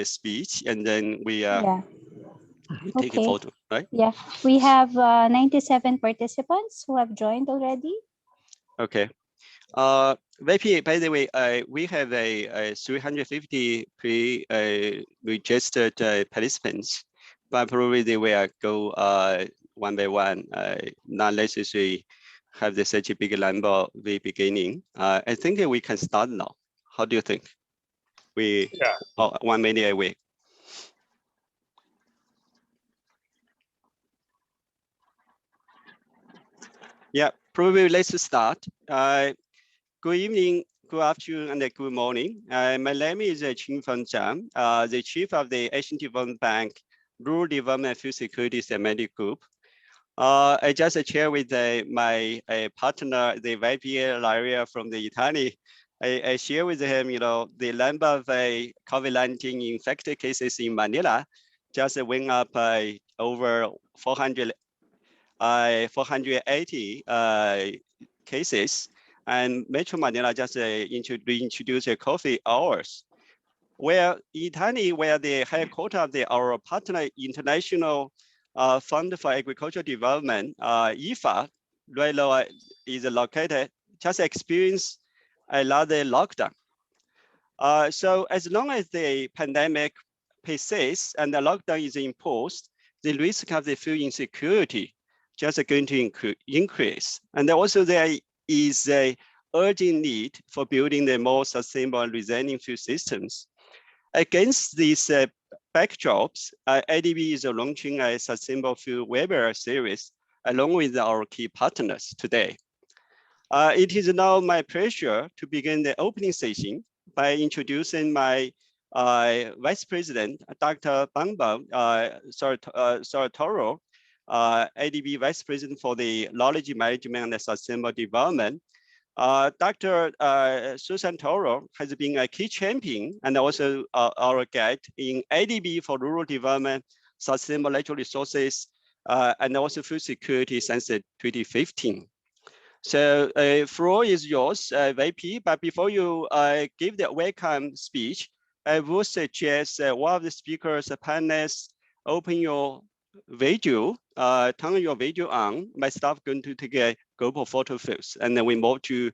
speech, and then we Yeah. take a Okay. photo, right? Yeah, we have 97 participants who have joined already. Okay. VP, by the way, we have a 350 pre-registered participants, but probably they will go one by one, not necessarily have such a big number at the beginning. I think we can start now. How do you think? We 1 minute away. Yeah, probably let's start. Good evening, good afternoon, and good morning. My name is Qingfeng Zhang, the Chief of the Asian Development Bank Rural Development Food Security Thematic Group. I just share with my partner, the VP Laria from the Italy. I share with him, the number of COVID-19 infected cases in Manila just went up by over 480 cases. And Metro Manila just reintroduced coffee hours. Where Italy, where the headquarters of our partner International Fund for Agricultural Development, IFA, is located, just experienced another lockdown. So as long as the pandemic persists and the lockdown is imposed, the risk of the food insecurity just going to increase. And also there is a urgent need for building the more sustainable and resilient food systems. Against these backdrops, ADB is launching a sustainable food webinar series along with our key partners today. It is now my pleasure to begin the opening session by introducing my Vice President, Dr. Bambam Soratoro, ADB Vice President for the Knowledge Management and Sustainable Development. Dr. Susan Toro has been a key champion and also our guide in ADB for rural development, sustainable natural resources, and also food security since 2015. So floor is yours, VP, but before you give the welcome speech, I would suggest one of the speakers, panelists, open your video, turn your video on. My staff going to take a global photo first, and then we move to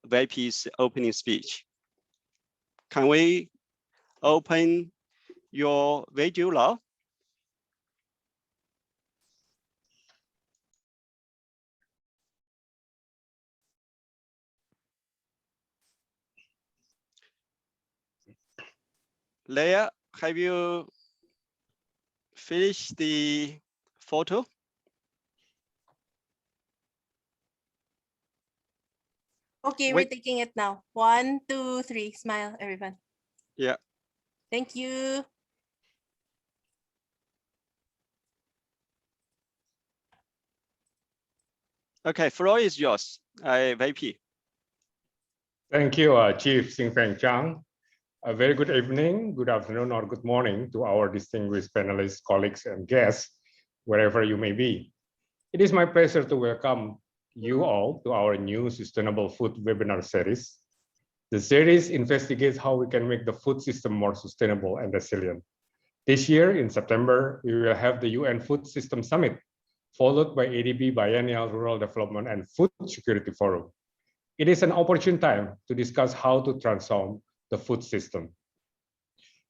VP's opening speech. Can we open your video now? Leah, have you finished the photo? Okay, we're taking it now. 1, 2, 3. Smile, everyone. Yeah. Thank you. Okay, floor is yours, VP. Thank you, Chief Xingfeng Zhang. A very good evening, good afternoon, or good morning to our distinguished panelists, colleagues, and guests, wherever you may be. It is my pleasure to welcome you all to our new Sustainable Food webinar series. The series investigates how we can make the food system more sustainable and resilient. This year, in September, we will have the UN Food System Summit, followed by ADB Biennial Rural Development and Food Security Forum. It is an opportune time to discuss how to transform the food system.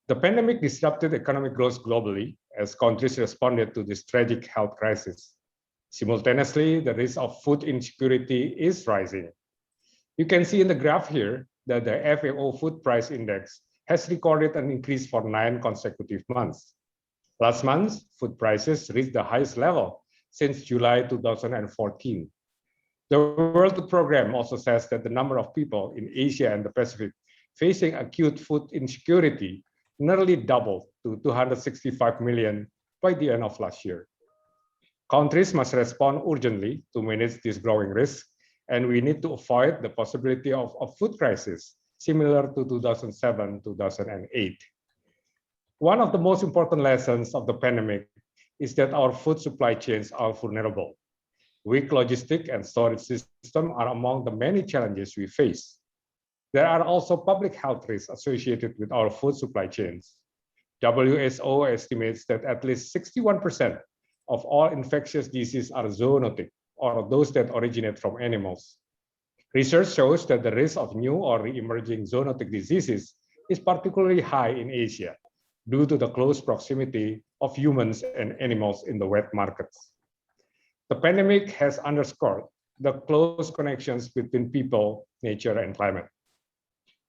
The pandemic disrupted economic growth globally as countries responded to this tragic health crisis. Simultaneously, the risk of food insecurity is rising. You can see in the graph here that the FAO Food Price Index has recorded an increase for 9 consecutive months. Last month, food prices reached the highest level since July 2014. The World Food Programme also says that the number of people in Asia and the Pacific facing acute food insecurity nearly doubled to 265 million by the end of last year. Countries must respond urgently to manage this growing risk, and we need to avoid the possibility of a food crisis similar to 2007-2008. One of the most important lessons of the pandemic is that our food supply chains are vulnerable. Weak logistic and storage systems are among the many challenges we face. There are also public health risks associated with our food supply chains. WHO estimates that at least 61% of all infectious diseases are zoonotic, or those that originate from animals. Research shows that the risk of new or re-emerging zoonotic diseases is particularly high in Asia due to the close proximity of humans and animals in the wet markets. The pandemic has underscored the close connections between people, nature, and climate.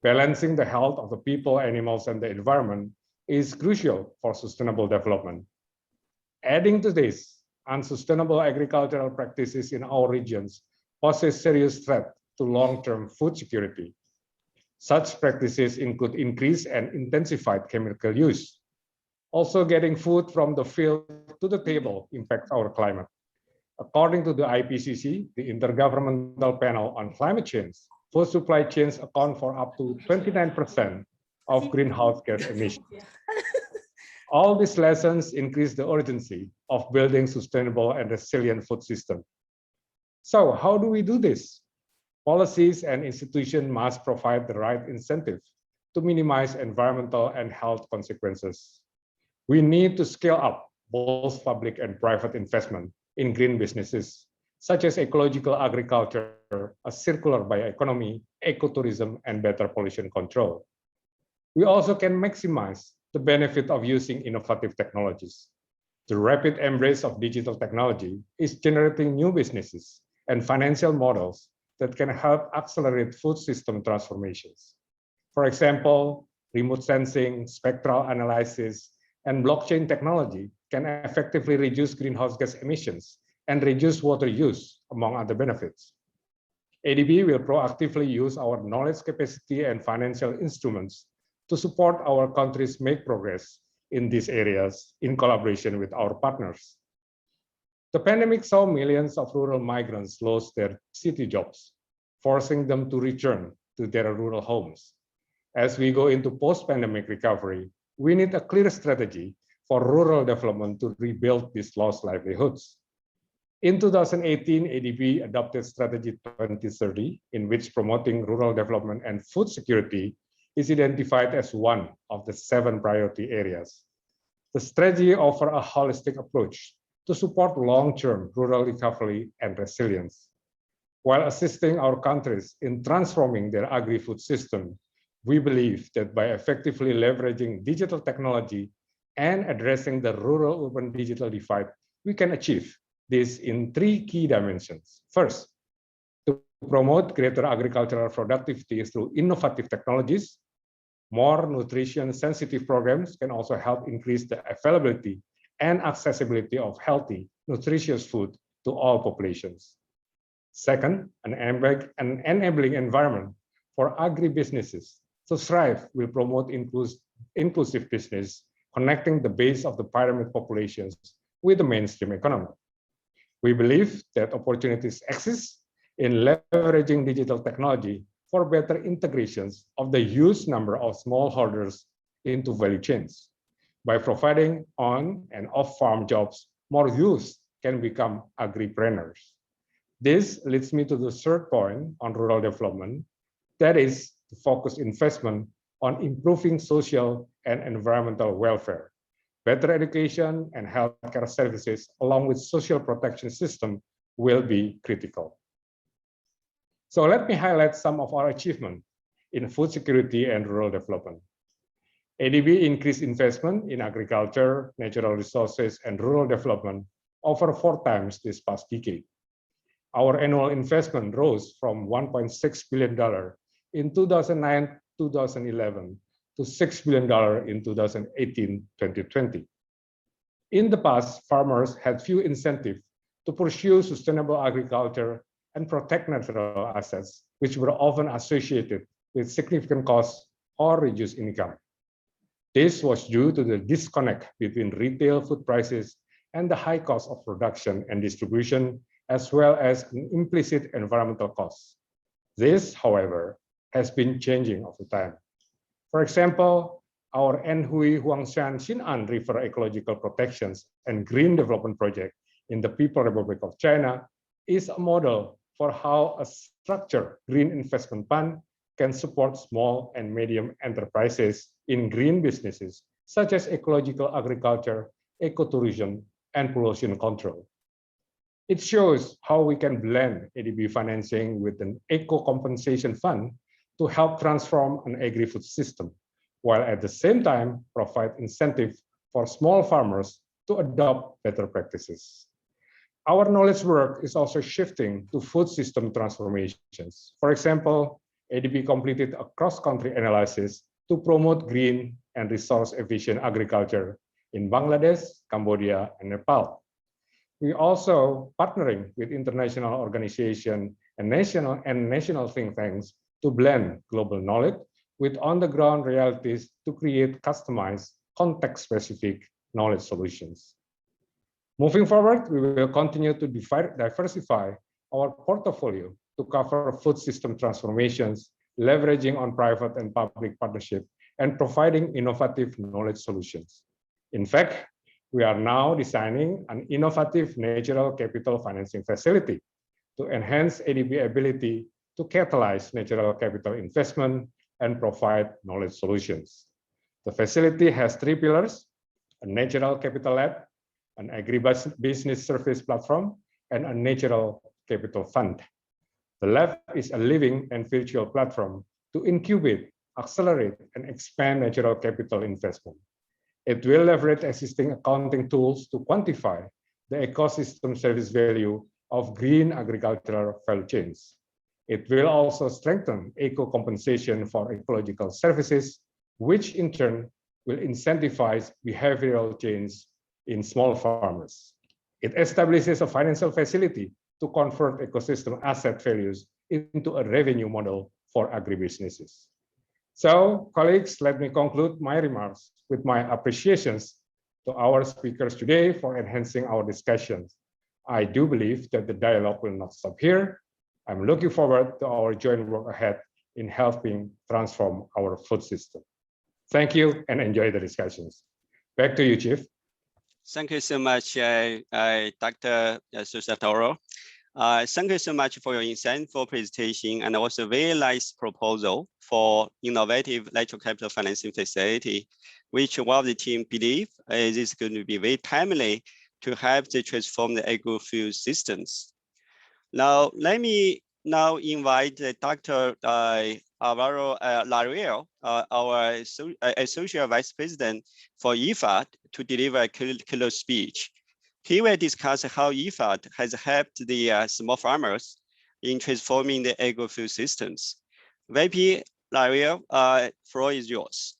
Balancing the health of the people, animals, and the environment is crucial for sustainable development. Adding to this, unsustainable agricultural practices in our regions pose a serious threat to long-term food security. Such practices include increased and intensified chemical use. Also, getting food from the field to the table impacts our climate. According to the IPCC, the Intergovernmental Panel on Climate Change, food supply chains account for up to 29% of greenhouse gas emissions. All these lessons increase the urgency of building sustainable and resilient food systems. So how do we do this? Policies and institutions must provide the right incentive to minimize environmental and health consequences. We need to scale up both public and private investment in green businesses, such as ecological agriculture, a circular bioeconomy, ecotourism, and better pollution control. We also can maximize the benefit of using innovative technologies. The rapid embrace of digital technology is generating new businesses and financial models that can help accelerate food system transformations. For example, remote sensing, spectral analysis, and blockchain technology can effectively reduce greenhouse gas emissions and reduce water use, among other benefits. ADB will proactively use our knowledge capacity and financial instruments to support our countries make progress in these areas in collaboration with our partners. The pandemic saw millions of rural migrants lose their city jobs, forcing them to return to their rural homes. As we go into post-pandemic recovery, we need a clear strategy for rural development to rebuild these lost livelihoods. In 2018, ADB adopted Strategy 2030, in which promoting rural development and food security is identified as one of the 7 priority areas. The strategy offers a holistic approach to support long-term rural recovery and resilience. While assisting our countries in transforming their agri-food system, we believe that by effectively leveraging digital technology and addressing the rural-urban digital divide, we can achieve this in 3 key dimensions. First, to promote greater agricultural productivity through innovative technologies. More nutrition-sensitive programs can also help increase the availability and accessibility of healthy, nutritious food to all populations. Second, an enabling environment for agribusinesses to thrive will promote inclusive business, connecting the base of the pyramid populations with the mainstream economy. We believe that opportunities exist in leveraging digital technology for better integrations of the huge number of smallholders into value chains. By providing on and off-farm jobs, more youth can become agripreneurs. This leads me to the third point on rural development, that is to focus investment on improving social and environmental welfare. Better education and healthcare services, along with social protection system, will be critical. So let me highlight some of our achievements in food security and rural development. ADB increased investment in agriculture, natural resources, and rural development over 4 times this past decade. Our annual investment rose from $1.6 billion in 2009-2011 to $6 billion in 2018-2020. In the past, farmers had few incentives to pursue sustainable agriculture and protect natural assets, which were often associated with significant costs or reduced income. This was due to the disconnect between retail food prices and the high cost of production and distribution, as well as an implicit environmental cost. This, however, has been changing over time. For example, our Anhui Huangshan Xin'an River Ecological Protections and Green Development Project in the People's Republic of China is a model for how a structured green investment fund can support small and medium enterprises in green businesses, such as ecological agriculture, ecotourism, and pollution control. It shows how we can blend ADB financing with an eco-compensation fund to help transform an agri-food system, while at the same time provide incentive for small farmers to adopt better practices. Our knowledge work is also shifting to food system transformations. For example, ADB completed a cross-country analysis to promote green and resource-efficient agriculture in Bangladesh, Cambodia, and Nepal. We also partnering with international organizations and national think tanks to blend global knowledge with on-the-ground realities to create customized, context-specific knowledge solutions. Moving forward, we will continue to diversify our portfolio to cover food system transformations, leveraging on private and public partnership, and providing innovative knowledge solutions. In fact, we are now designing an innovative natural capital financing facility to enhance ADB ability to catalyze natural capital investment and provide knowledge solutions. The facility has 3 pillars: a natural capital lab, an agribusiness service platform, and a natural capital fund. The lab is a living and virtual platform to incubate, accelerate, and expand natural capital investment. It will leverage existing accounting tools to quantify the ecosystem service value of green agricultural value chains. It will also strengthen eco-compensation for ecological services, which in turn will incentivize behavioral change in small farmers. It establishes a financial facility to convert ecosystem asset values into a revenue model for agribusinesses. So, colleagues, let me conclude my remarks with my appreciations to our speakers today for enhancing our discussions. I do believe that the dialogue will not stop here. I'm looking forward to our joint work ahead in helping transform our food system. Thank you and enjoy the discussions. Back to you, Chief. Thank you so much, Dr. Susatoro. Thank you so much for your insightful presentation and also very nice proposal for innovative natural capital financing facility, which one of the team believe is going to be very timely to help to transform the agri-food systems. Now, let me now invite Dr. Alvaro Lariel, our Associate Vice President for IFAD, to deliver a keynote speech. He will discuss how IFAD has helped the small farmers in transforming the agri-food systems. VP Lariel, floor is yours.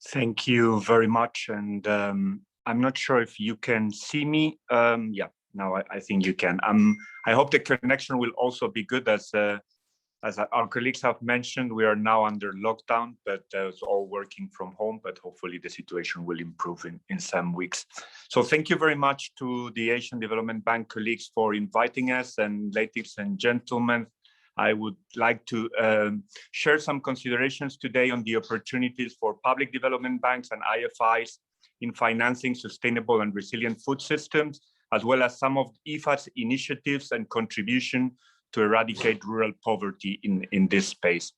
Thank you very much. And I'm not sure if you can see me. Yeah, now I think you can. I hope the connection will also be good. As our colleagues have mentioned, we are now under lockdown, but it's all working from home, but hopefully the situation will improve in some weeks. So thank you very much to the Asian Development Bank colleagues for inviting us. And ladies and gentlemen, I would like to share some considerations today on the opportunities for public development banks and IFIs in financing sustainable and resilient food systems, as well as some of IFAD's initiatives and contribution to eradicate rural poverty in this space.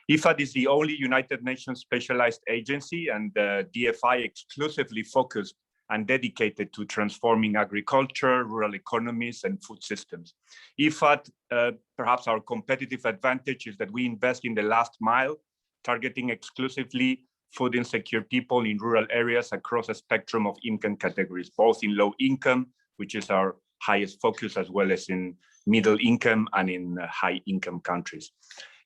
IFAD is the only United Nations specialized agency and DFI exclusively focused and dedicated to transforming agriculture, rural economies, and food systems. IFAD, perhaps our competitive advantage is that we invest in the last mile, targeting exclusively food insecure people in rural areas across a spectrum of income categories, both in low income, which is our highest focus, as well as in middle income and in high income countries.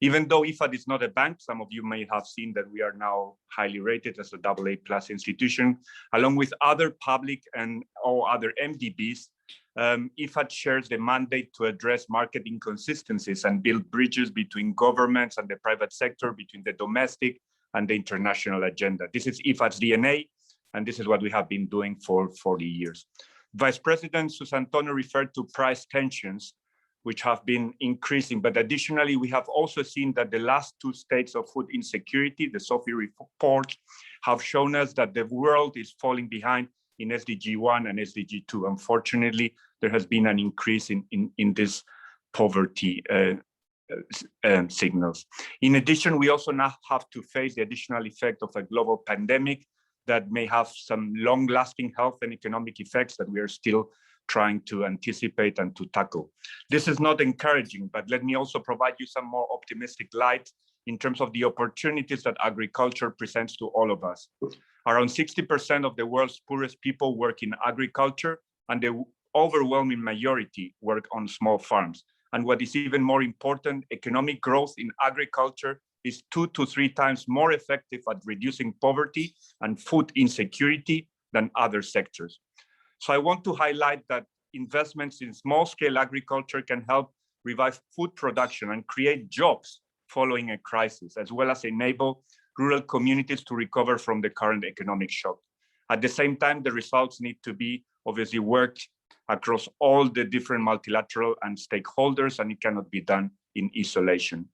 Even though IFAD is not a bank, some of you may have seen that we are now highly rated as a AA+ institution, along with other public and or other MDBs. IFAD shares the mandate to address market inconsistencies and build bridges between governments and the private sector, between the domestic and the international agenda. This is IFAD's DNA, and this is what we have been doing for 40 years. Vice President Susantonio referred to price tensions, which have been increasing. But additionally, we have also seen that the last 2 states of food insecurity, the SOFI report, have shown us that the world is falling behind in SDG 1 and SDG 2. Unfortunately, there has been an increase in this poverty signals. In addition, we also now have to face the additional effect of a global pandemic that may have some long-lasting health and economic effects that we are still trying to anticipate and to tackle. This is not encouraging, but let me also provide you some more optimistic light in terms of the opportunities that agriculture presents to all of us. Around 60% of the world's poorest people work in agriculture, and the overwhelming majority work on small farms. And what is even more important, economic growth in agriculture is 2 to 3 times more effective at reducing poverty and food insecurity than other sectors. So I want to highlight that investments in small-scale agriculture can help revive food production and create jobs following a crisis, as well as enable rural communities to recover from the current economic shock. At the same time, the results need to be obviously worked across all the different multilateral and stakeholders, and it cannot be done in isolation.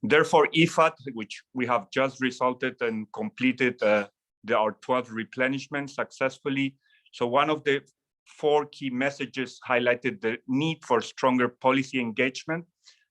Therefore, IFAD, which we have just resulted and completed our 12th replenishment successfully. So one of the 4 key messages highlighted the need for stronger policy engagement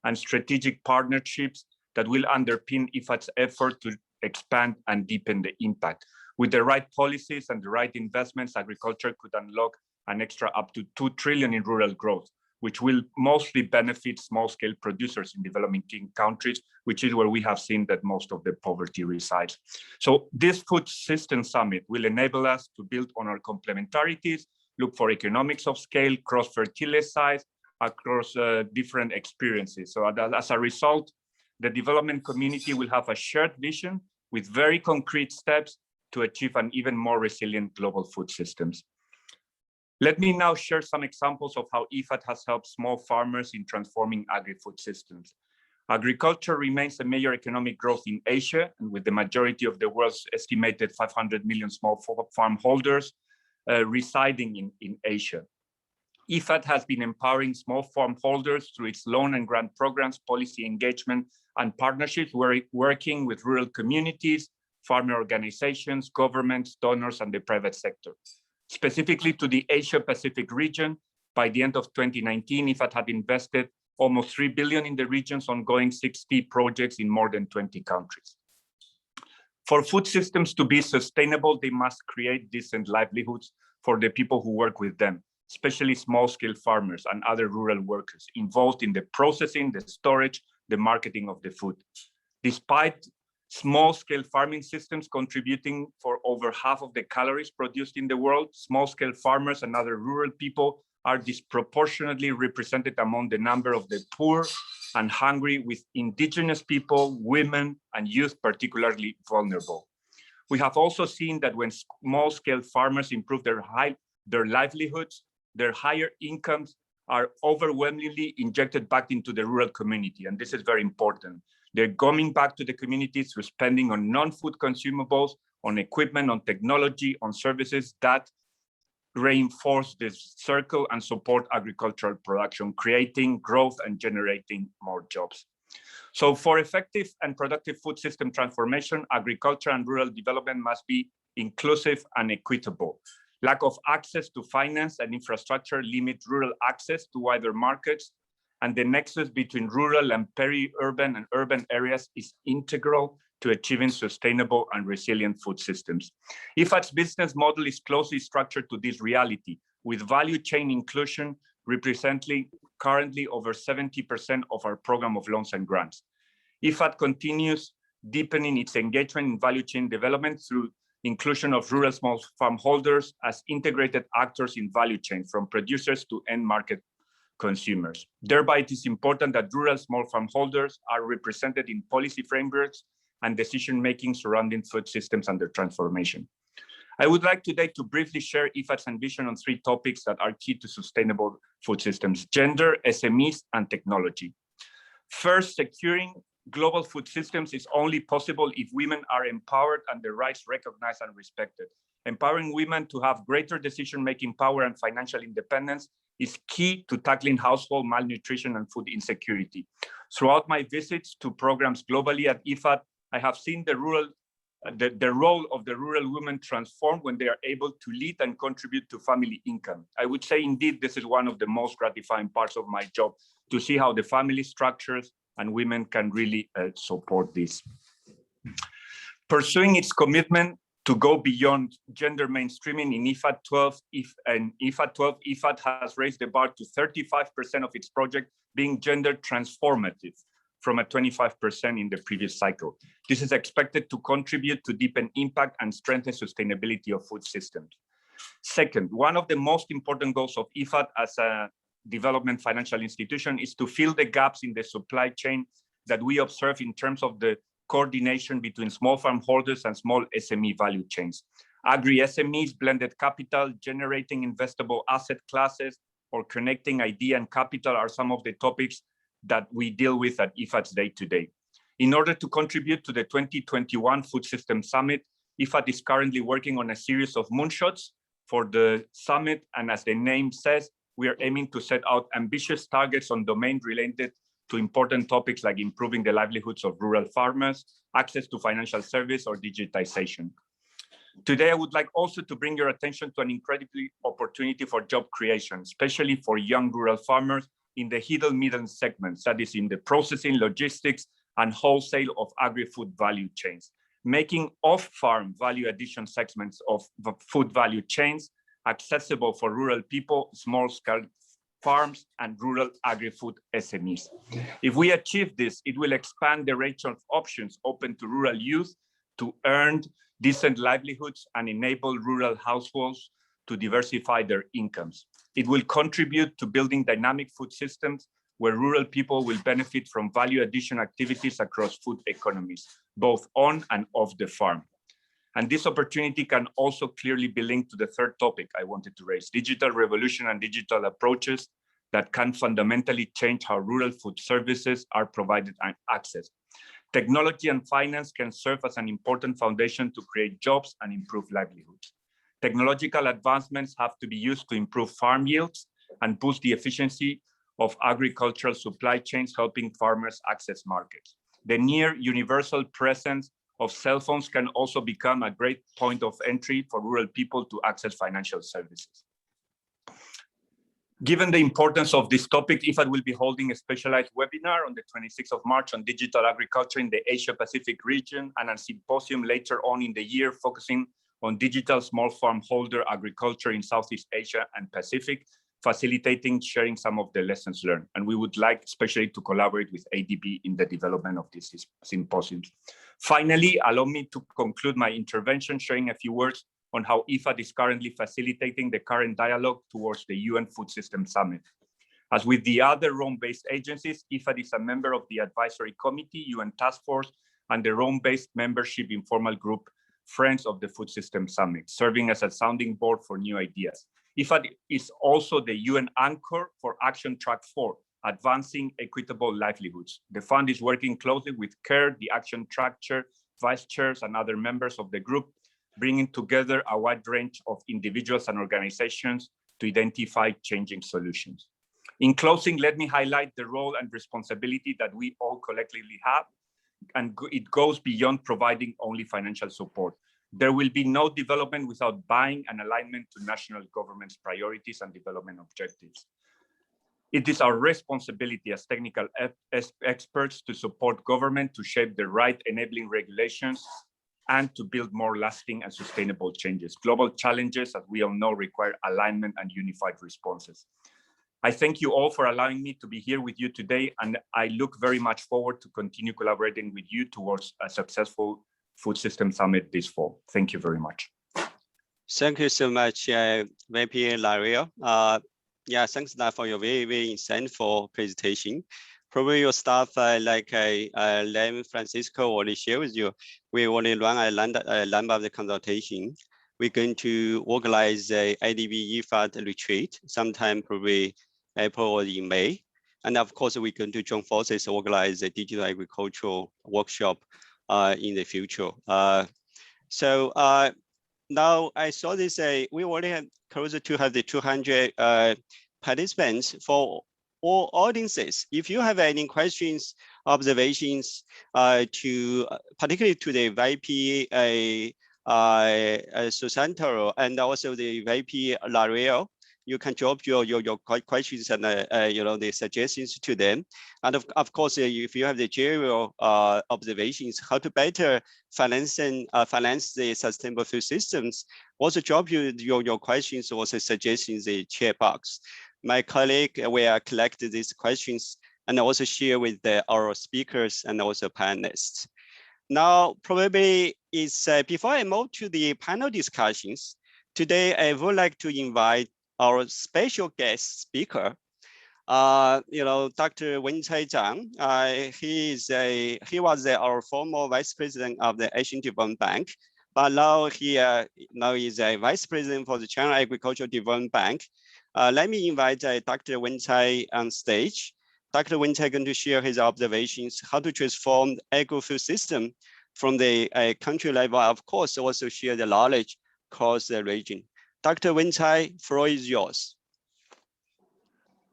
and strategic partnerships that will underpin IFAD's effort to expand and deepen the impact. With the right policies and the right investments, agriculture could unlock an extra up to 2 trillion in rural growth, which will mostly benefit small-scale producers in developing countries, which is where we have seen that most of the poverty resides. So this Food System Summit will enable us to build on our complementarities, look for economics of scale, cross-fertilize across different experiences. So as a result, the development community will have a shared vision with very concrete steps to achieve an even more resilient global food systems. Let me now share some examples of how IFAD has helped small farmers in transforming agri-food systems. Agriculture remains a major economic growth in Asia, and with the majority of the world's estimated 500 million small farm holders residing in Asia. IFAD has been empowering small farm holders through its loan and grant programs, policy engagement, and partnerships, working with rural communities, farmer organizations, governments, donors, and the private sector. Specifically to the Asia-Pacific region, by the end of 2019, IFAD had invested almost 3 billion in the region's ongoing 60 projects in more than 20 countries. For food systems to be sustainable, they must create decent livelihoods for the people who work with them, especially small-scale farmers and other rural workers involved in the processing, the storage, the marketing of the food. Despite small-scale farming systems contributing for over half of the calories produced in the world, small-scale farmers and other rural people are disproportionately represented among the number of the poor and hungry, with indigenous people, women, and youth particularly vulnerable. We have also seen that when small-scale farmers improve their livelihoods, their higher incomes are overwhelmingly injected back into the rural community, and this is very important. They're coming back to the communities through spending on non-food consumables, on equipment, on technology, on services that reinforce this circle and support agricultural production, creating growth and generating more jobs. So for effective and productive food system transformation, agriculture and rural development must be inclusive and equitable. Lack of access to finance and infrastructure limit rural access to wider markets, and the nexus between rural and peri-urban and urban areas is integral to achieving sustainable and resilient food systems. IFAD's business model is closely structured to this reality, with value chain inclusion representing currently over 70% of our program of loans and grants. IFAD continues deepening its engagement in value chain development through inclusion of rural small farm holders as integrated actors in value chain, from producers to end market consumers. Thereby, it is important that rural small farm holders are represented in policy frameworks and decision-making surrounding food systems under transformation. I would like today to briefly share IFAD's ambition on 3 topics that are key to sustainable food systems: gender, SMEs, and technology. First, securing global food systems is only possible if women are empowered and their rights recognized and respected. Empowering women to have greater decision-making power and financial independence is key to tackling household malnutrition and food insecurity. Throughout my visits to programs globally at IFAD, I have seen the role of the rural women transform when they are able to lead and contribute to family income. I would say, indeed, this is one of the most gratifying parts of my job, to see how the family structures, and women can really support this. Pursuing its commitment to go beyond gender mainstreaming in IFAD 12, IFAD has raised the bar to 35% of its project being gender transformative from a 25% in the previous cycle. This is expected to contribute to deepen impact and strengthen sustainability of food systems. Second, one of the most important goals of IFAD as a development financial institution is to fill the gaps in the supply chain that we observe in terms of the coordination between small farm holders and small SME value chains. Agri-SMEs, blended capital, generating investable asset classes, or connecting idea and capital are some of the topics that we deal with at IFAD's day-to-day. In order to contribute to the 2021 Food System Summit, IFAD is currently working on a series of moonshots for the summit, and as the name says, we are aiming to set out ambitious targets on domains related to important topics like improving the livelihoods of rural farmers, access to financial service, or digitization. Today, I would like also to bring your attention to an incredible opportunity for job creation, especially for young rural farmers in the middle segments, that is in the processing, logistics, and wholesale of agri-food value chains, making off-farm value addition segments of the food value chains accessible for rural people, small-scale farms, and rural agri-food SMEs. If we achieve this, it will expand the range of options open to rural youth to earn decent livelihoods and enable rural households to diversify their incomes. It will contribute to building dynamic food systems where rural people will benefit from value addition activities across food economies, both on and off the farm. And this opportunity can also clearly be linked to the third topic I wanted to raise, digital revolution and digital approaches that can fundamentally change how rural food services are provided and accessed. Technology and finance can serve as an important foundation to create jobs and improve livelihoods. Technological advancements have to be used to improve farm yields and boost the efficiency of agricultural supply chains, helping farmers access markets. The near universal presence of cell phones can also become a great point of entry for rural people to access financial services. Given the importance of this topic, IFAD will be holding a specialized webinar on the 26th of March on digital agriculture in the Asia-Pacific region and a symposium later on in the year focusing on digital small farm holder agriculture in Southeast Asia and Pacific, facilitating sharing some of the lessons learned. And we would like especially to collaborate with ADB in the development of these symposiums. Finally, allow me to conclude my intervention sharing a few words on how IFAD is currently facilitating the current dialogue towards the UN Food System Summit. As with the other Rome-based agencies, IFAD is a member of the Advisory Committee, UN Task Force, and the Rome-based membership informal group, Friends of the Food System Summit, serving as a sounding board for new ideas. IFAD is also the UN anchor for Action Track 4, Advancing Equitable Livelihoods. The fund is working closely with CARE, the Action Track Chair, Vice Chairs, and other members of the group, bringing together a wide range of individuals and organizations to identify changing solutions. In closing, let me highlight the role and responsibility that we all collectively have, and it goes beyond providing only financial support. There will be no development without buying and alignment to national government's priorities and development objectives. It is our responsibility as technical experts to support government to shape the right enabling regulations and to build more lasting and sustainable changes. Global challenges, as we all know, require alignment and unified responses. I thank you all for allowing me to be here with you today, and I look very much forward to continue collaborating with you towards a successful Food System Summit this fall. Thank you very much. Thank you so much, VP Lario. Yeah, thanks for your very insightful presentation. Probably your staff like Lem Francisco already shared with you. We already run a number of the consultation. We're going to organize a ADB IFAD retreat sometime probably April or in May. And of course, we're going to join forces to organize a digital agricultural workshop in the future. So now I saw this, we already have closer to have the 200 participants for all audiences. If you have any questions, observations particularly to the VP Susantoro and also the VP Lario, you can drop your questions and the suggestions to them. And of course, if you have the general observations, how to better finance the sustainable food systems, also drop your questions or suggestions in the chat box. My colleague will collect these questions and also share with our speakers and also panelists. Now, probably it's before I move to the panel discussions, today I would like to invite our special guest speaker, Dr. Wencai Zhang. He was our former vice president of the Asian Development Bank, but now he is a vice president for the China Agricultural Development Bank. Let me invite Dr. Wencai on stage. Dr. Wencai is going to share his observations, how to transform the agri-food system from the country level, of course, also share the knowledge across the region. Dr. Wencai, floor is yours.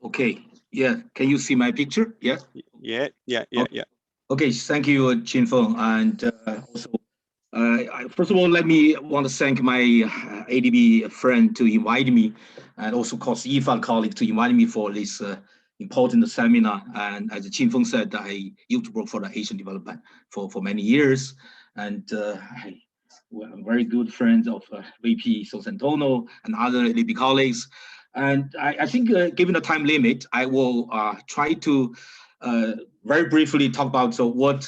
Okay, yeah, can you see my picture? Yeah. Yeah. Okay, thank you, Chin Feng. And also, first of all, want to thank my ADB friend to invite me, and also, of course, IFA colleague to invite me for this important seminar. And as Chin Feng said, I used to work for the Asian Development Bank for many years, and I'm very good friends of VP Sosantono and other ADB colleagues. And I think, given the time limit, I will try to very briefly talk about what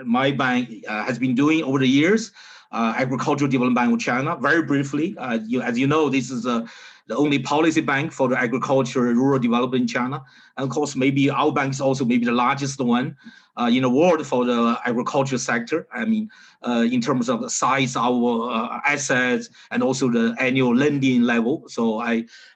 my bank has been doing over the years, Agricultural Development Bank of China. Very briefly, as you know, this is the only policy bank for the agriculture and rural development in China. And of course, maybe our bank is also maybe the largest one in the world for the agriculture sector. I mean, in terms of the size of our assets and also the annual lending level. So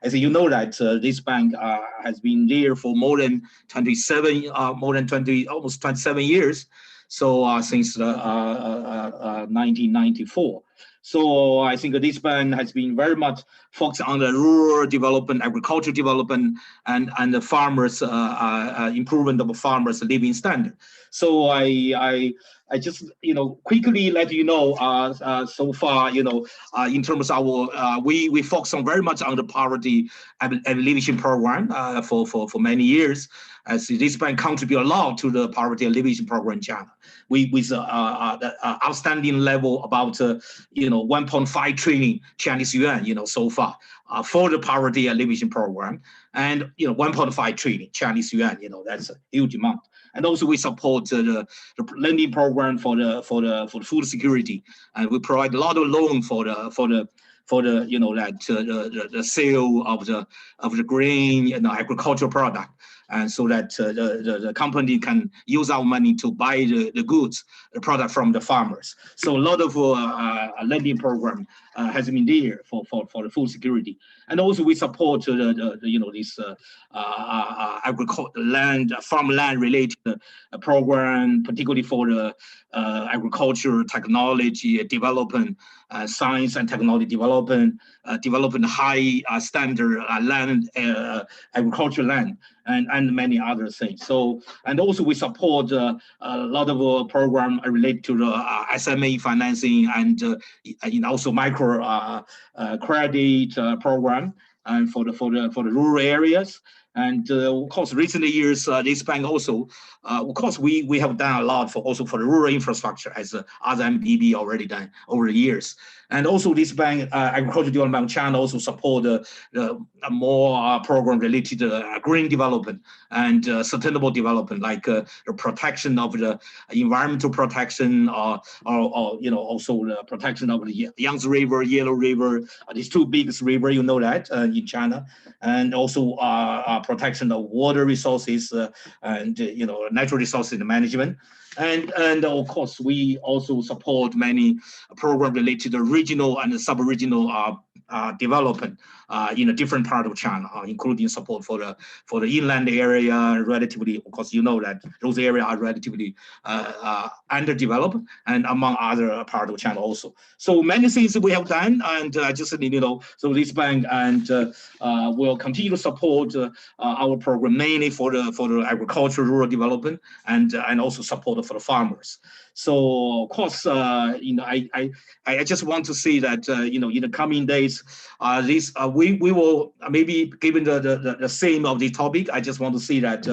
as you know that this bank has been there for almost 27 years. So since 1994. So I think this bank has been very much focused on the rural development, agricultural development, and the farmers' improvement of farmers' living standard. So I just quickly let you know so far in terms of our we focus on very much on the poverty alleviation program for many years, as this bank contribute a lot to the poverty alleviation program in China. With the outstanding level about 1.5 trillion Chinese yuan so far for the poverty alleviation program, and 1.5 trillion Chinese yuan, that's a huge amount. And also we support the lending program for the food security, and we provide a lot of loan for the sale of the grain and agricultural product, and so that the company can use our money to buy the goods, the product from the farmers. So a lot of lending program has been there for the food security, and also we support this farmland related program, particularly for the agriculture technology development, science and technology development, developing high standard land, agricultural land, and many other things. So, and also we support a lot of program related to the SME financing and also micro credit program, and for the rural areas. And of course, recent years, this bank also, of course, we have done a lot for the rural infrastructure, as other MBB already done over the years. And also this bank, Agricultural Development Bank China, also support more program related to green development and sustainable development, like the protection of the environmental protection, or also the protection of the Yangtze River, Yellow River, these two biggest rivers, that in China, and also protection of water resources and natural resources management. And of course, we also support many programs related to regional and sub-regional development in a different part of China, including support for the inland area. Relatively, of course, that those areas are relatively underdeveloped, and among other part of China also. So many things we have done, and so this bank and will continue to support our program mainly for the agricultural rural development, and also support for the farmers. So of course, I just want to say that in the coming days, we will maybe, given the theme of the topic, I just want to say that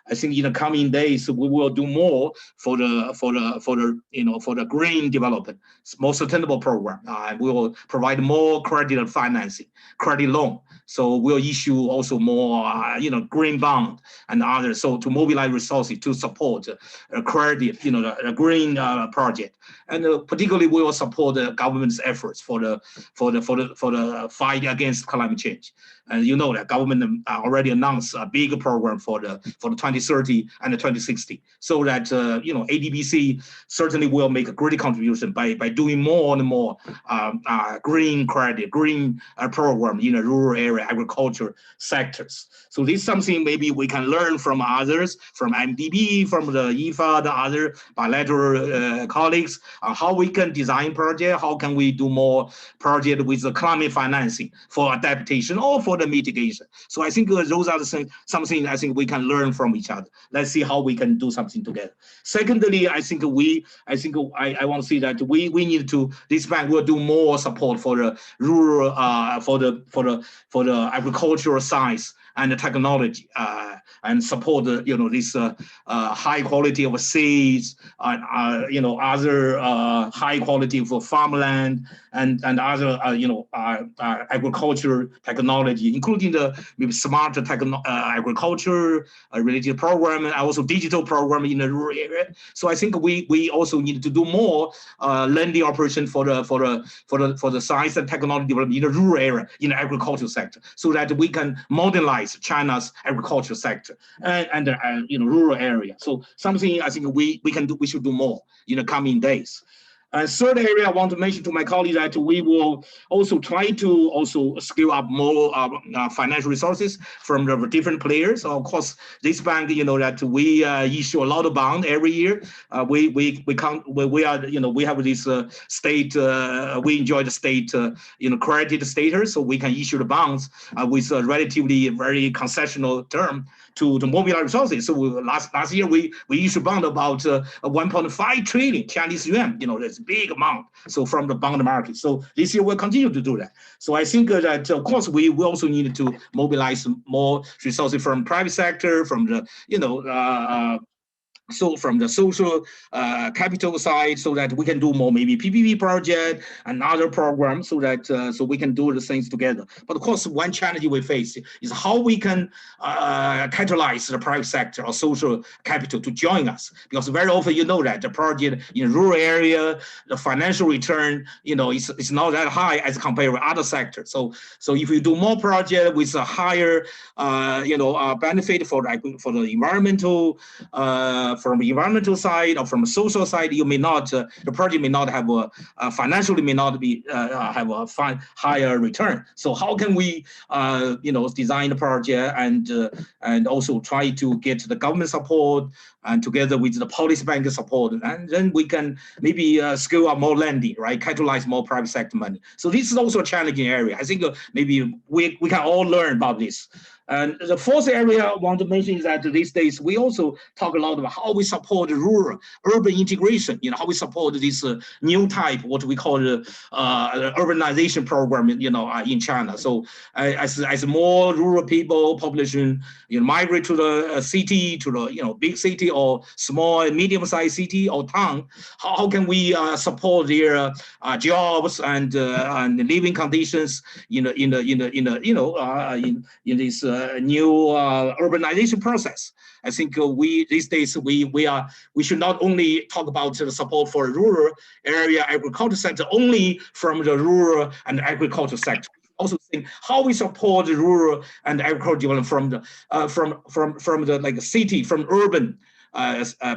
I think in the coming days we will do more for the green development, more sustainable program. We will provide more credit and financing, credit loan. So we'll issue also more green bond and others. So to mobilize resources to support credit, the green project, and particularly we will support the government's efforts for the fight against climate change. And that government already announced a big program for the 2030 and the 2060, so that ADBC certainly will make a great contribution by doing more and more green credit, green program in the rural area agriculture sectors. So this is something maybe we can learn from others, from MDB, from the IFA, the other bilateral colleagues, how we can design project, how can we do more project with the climate financing for adaptation or for the mitigation. So I think those are something I think we can learn from each other. Let's see how we can do something together. Secondly, I want to see that we need to, this bank will do more support for the rural, for the agricultural science and the technology, and support this high quality of seeds, other high quality for farmland and other agriculture technology, including the maybe smart agriculture related program and also digital program in the rural area. So I think we also need to do more lending operation for the science and technology development in the rural area, in the agricultural sector, so that we can modernize China's agriculture sector and rural area. So something I think we can do, we should do more in the coming days. Third area I want to mention to my colleagues that we will also try to also scale up more financial resources from the different players. Of course, this bank, that we issue a lot of bond every year. We have this state, we enjoy the state credit status, so we can issue the bonds with a relatively very concessional term to mobilize resources. So last year we issued bond about 1.5 trillion Chinese yuan. That's a big amount. So from the bond market. So this year we'll continue to do that. So I think that of course we also need to mobilize more resources from private sector, from the so from the social capital side, so that we can do more maybe PPP project and other programs, so that so we can do the things together. But of course, one challenge we face is how we can catalyze the private sector or social capital to join us, because very often that the project in rural area, the financial return is not that high as compared with other sectors. So if you do more project with a higher benefit for the environmental from the environmental side or from the social side, you may not the project may not have a financially may not be have a higher return. So how can we design the project and also try to get the government support and together with the policy bank support, and then we can maybe scale up more lending, right? Catalyze more private sector money. So this is also a challenging area. I think maybe we can all learn about this. And the fourth area I want to mention is that these days we also talk a lot about how we support rural urban integration. How we support this new type, what we call the urbanization program, in China. So as more rural people population migrate to the city, to the big city or small and medium-sized city or town, how can we support their jobs and living conditions in this new urbanization process? I think these days we should not only talk about the support for rural area agriculture sector only from the rural and agriculture sector. Also think how we support the rural and agricultural development from the city, from urban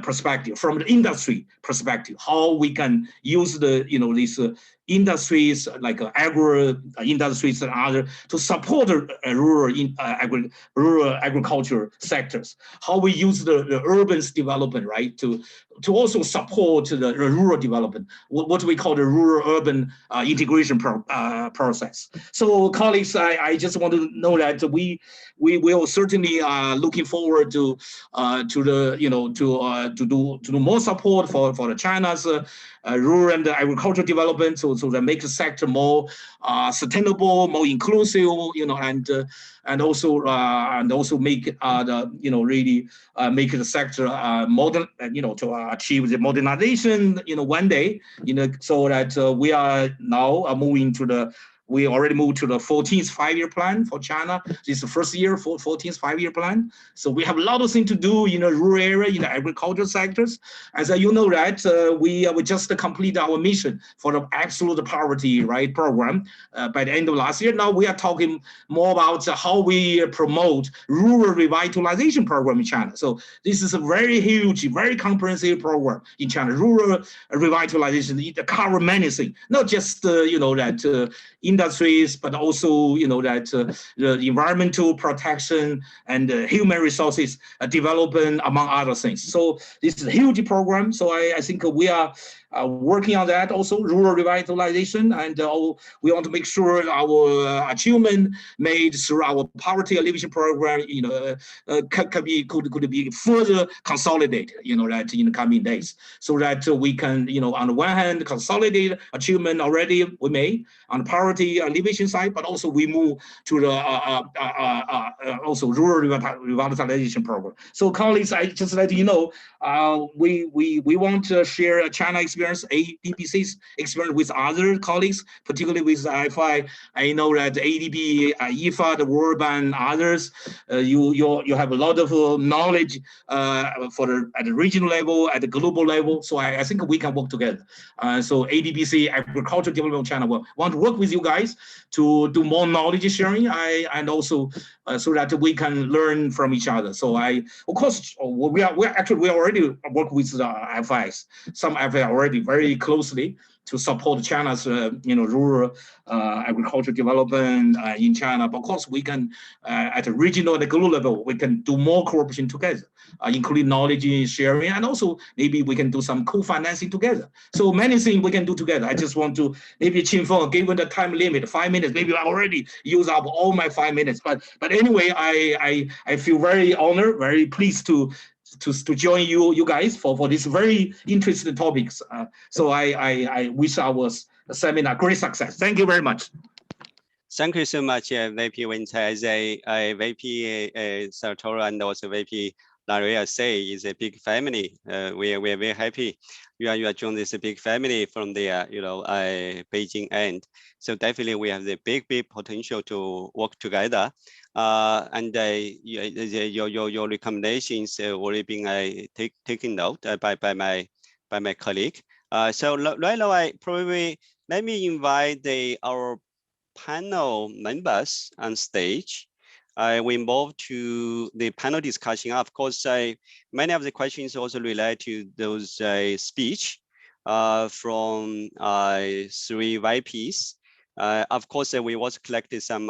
perspective, from the industry perspective, how we can use these industries like agro industries and other to support the rural agriculture sectors. How we use the urban development, right, to to also support the rural development, what we call the rural-urban integration process. So, colleagues, I just want to know that we will certainly looking forward to do more support for the China's rural and agricultural development, so that make the sector more sustainable, more inclusive, and also make really make the sector modern, to achieve the modernization, one day, so that we are now moving to we already moved to the 14th five-year plan for China. This is the first year for 14th five-year plan. So we have a lot of things to do in the rural area, in the agricultural sectors. As you know, right, we just completed our mission for the absolute poverty, right, program by the end of last year. Now we are talking more about how we promote rural revitalization program in China. So this is a very huge, very comprehensive program in China. Rural revitalization, it covers many things, not just industries, but also the environmental protection and human resources development, among other things. So this is a huge program. So I think we are working on that also, rural revitalization, and we want to make sure our achievement made through our poverty alleviation program, could be further consolidated, that in the coming days, so that we can, on the one hand, consolidate achievement already we made on the poverty alleviation side, but also we move to the also rural revitalization program. So, colleagues, I just let you know, we want to share China experience, ADBC's experience with other colleagues, particularly with IFI. I know that ADB, IFA, the World Bank, others, you have a lot of knowledge at the regional level, at the global level. So I think we can work together. So ADBC, Agricultural Development China, will want to work with you guys to do more knowledge sharing, and also so that we can learn from each other. So of course, we already work with the FIs. Some FIs already very closely to support China's rural agricultural development in China. But of course, we can at a regional and global level, we can do more cooperation together, including knowledge sharing, and also maybe we can do some co-financing together. So many things we can do together. I just want to maybe Qingfeng, given the time limit, 5 minutes. Maybe I already used up all my 5 minutes. But anyway, I feel very honored, very pleased to join you guys for this very interesting topics. So I wish our seminar great success. Thank you very much. Thank you so much, VP Winter. As a VP Sartori and also VP Laria say, is a big family. We are very happy you are joining this big family from the Beijing end. So definitely we have the big potential to work together. And your recommendations already been taken note by my colleague. So right now, let me invite our panel members on stage. We move to the panel discussion. Of course, many of the questions also relate to those speech from 3 VIPs. Of course, we also collected some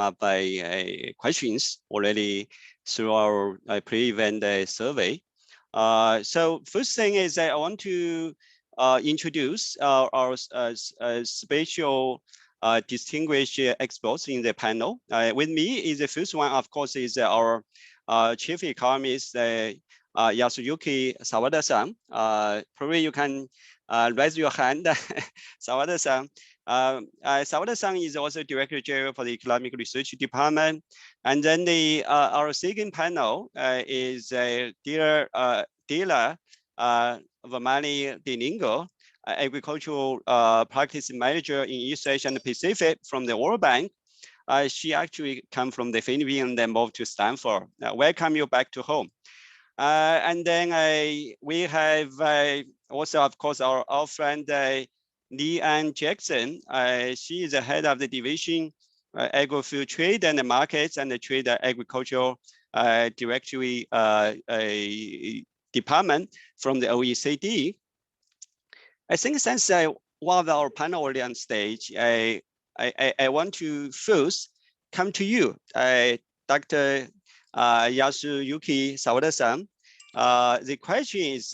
questions already through our pre-event survey. So first thing is I want to introduce our special distinguished experts in the panel. With me is the first one, of course, is our chief economist, Yasuyuki Sawada-san. Probably you can raise your hand, Sawada-san. Sawada-san is also Director General for the Economic Research Department. And then our second panel is dear Vamani Diningo, agricultural practice manager in East Asia and the Pacific from the World Bank. She actually come from the Philippines and then moved to Stanford. Welcome you back to home. And then we have also, of course, our friend Leanne Jackson. She is the head of the division agri-food trade and the markets and the trade agricultural directory department from the OECD. I think since one of our panel already on stage, I want to first come to you, Dr. Yasuyuki Sawada-san. The question is,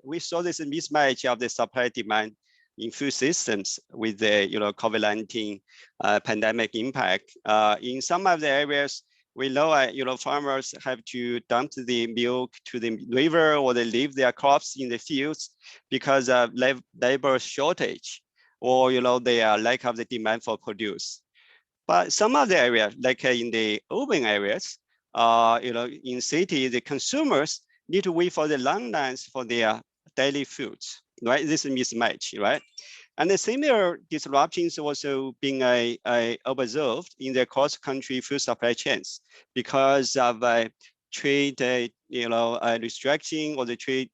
we saw this mismatch of the supply demand in food systems with the COVID-19 pandemic impact. In some of the areas, we know farmers have to dump the milk to the river, or they leave their crops in the fields because of labor shortage, or the lack of the demand for produce. But some of the areas, like in the urban areas, in city, the consumers need to wait for the long lines for their daily foods, right? This is mismatch, right? And the similar disruptions also being observed in the cross-country food supply chains because of trade, restriction, or the trade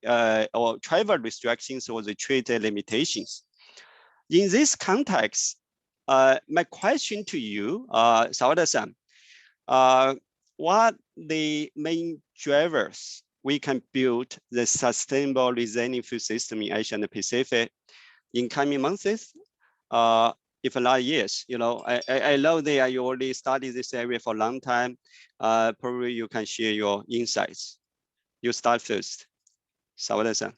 or travel restrictions, or the trade limitations. In this context, my question to you, Sawada-san, what the main drivers we can build the sustainable resilient food system in Asia and the Pacific in coming months, if not years? I know that you already studied this area for a long time. Probably you can share your insights. You start first, Sawada-san.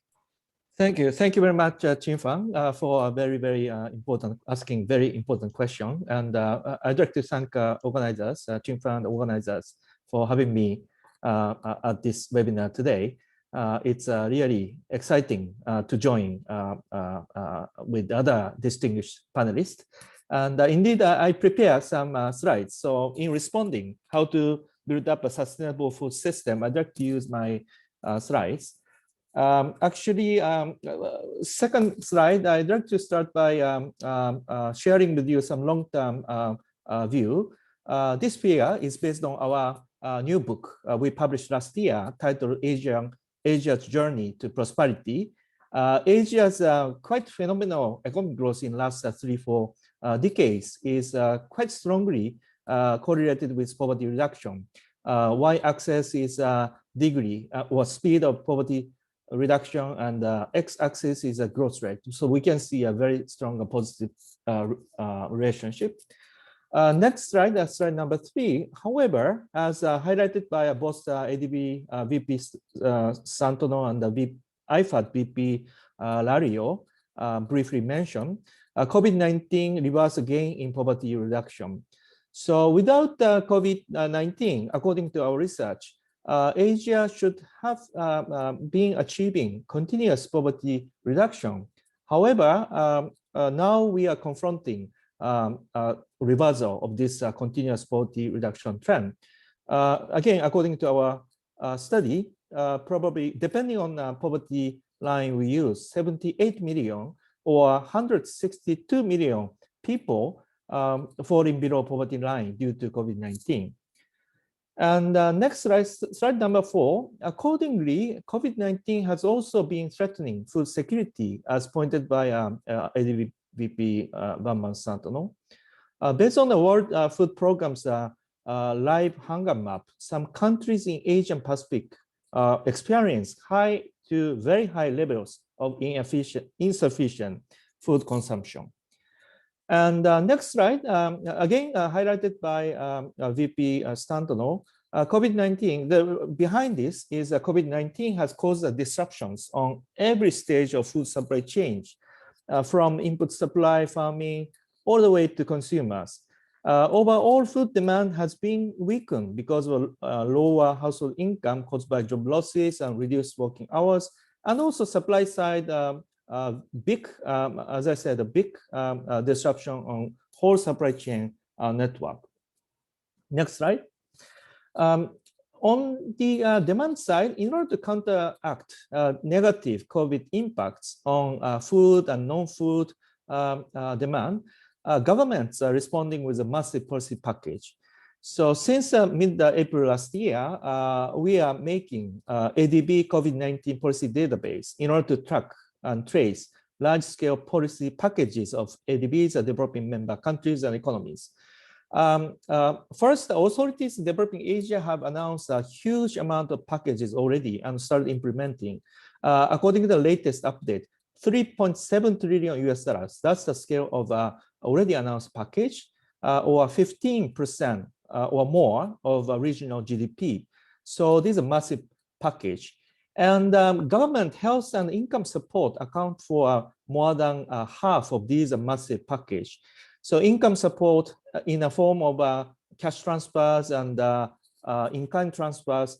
Thank you very much, Qin-Fang, for a very important, asking very important question. And I'd like to thank organizers, Qin-Fang organizers, for having me at this webinar today. It's really exciting to join with other distinguished panelists. And indeed, I prepared some slides. So in responding how to build up a sustainable food system, I'd like to use my slides. Actually, second slide, I'd like to start by sharing with you some long-term view. This figure is based on our new book we published last year, titled Asia's Journey to Prosperity. Asia's quite phenomenal economic growth in the last 3-4 decades is quite strongly correlated with poverty reduction. Y-axis is degree or speed of poverty reduction, and x-axis is a growth rate. So we can see a very strong positive relationship. Next slide, slide number 3. However, as highlighted by both ADB VP Santono and the IFAD VP Lario briefly mentioned, COVID-19 reversed gain in poverty reduction. So without COVID-19, according to our research, Asia should have been achieving continuous poverty reduction. However, now we are confronting reversal of this continuous poverty reduction trend. Again, according to our study, probably depending on the poverty line we use, 78 million or 162 million people falling below poverty line due to COVID-19. And next slide, slide number 4. Accordingly, COVID-19 has also been threatening food security, as pointed by ADB VP Bambam Santono. Based on the World Food Programme's live hunger map, some countries in Asian Pacific experience high to very high levels of insufficient food consumption. And next slide, again highlighted by VP Santono, COVID-19, behind this is COVID-19 has caused disruptions on every stage of food supply chain, from input supply, farming, all the way to consumers. Overall food demand has been weakened because of lower household income caused by job losses and reduced working hours, and also supply side big, as I said, a big disruption on whole supply chain network. Next slide. On the demand side, in order to counteract negative COVID impacts on food and non-food demand, governments are responding with a massive policy package. So since mid-April last year, we are making ADB COVID-19 policy database in order to track and trace large-scale policy packages of ADB's developing member countries and economies. First, authorities in developing Asia have announced a huge amount of packages already and started implementing. According to the latest update, $3.7 trillion US. That's the scale of already announced package, or 15% or more of regional GDP. So these are massive package. And government health and income support account for more than half of these massive package. So income support in the form of cash transfers and in-kind transfers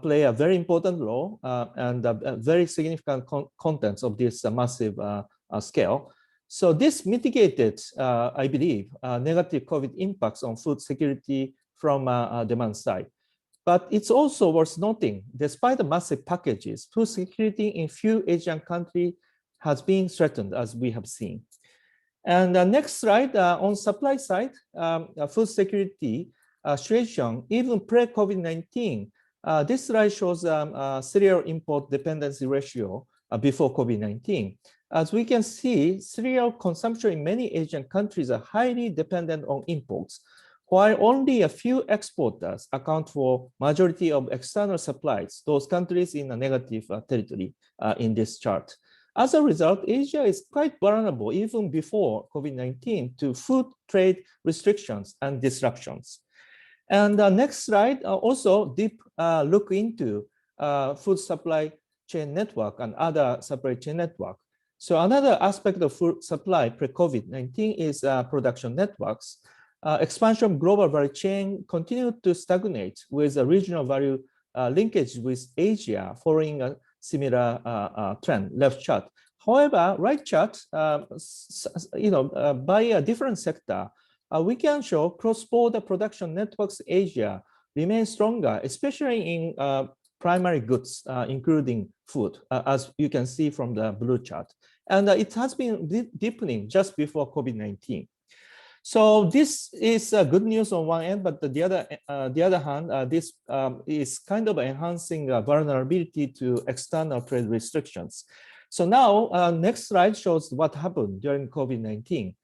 play a very important role and very significant contents of this massive scale. So this mitigated, I believe, negative COVID impacts on food security from demand side. But it's also worth noting, despite the massive packages, food security in few Asian countries has been threatened, as we have seen. And the next slide, on supply side, food security situation, even pre-COVID-19, this slide shows cereal import dependency ratio before COVID-19. As we can see, cereal consumption in many Asian countries are highly dependent on imports, while only a few exporters account for majority of external supplies, those countries in a negative territory in this chart. As a result, Asia is quite vulnerable even before COVID-19 to food trade restrictions and disruptions. And the next slide also deep look into food supply chain network and other supply chain network. So another aspect of food supply pre-COVID-19 is production networks. Expansion of global value chain continued to stagnate with a regional value linkage with Asia following a similar trend, left chart. However, right chart, by a different sector, we can show cross-border production networks Asia remain stronger, especially in primary goods, including food, as you can see from the blue chart. And it has been deepening just before COVID-19. So this is good news on one end, but the other hand, this is kind of enhancing vulnerability to external trade restrictions. So now, next slide shows what happened during COVID-19.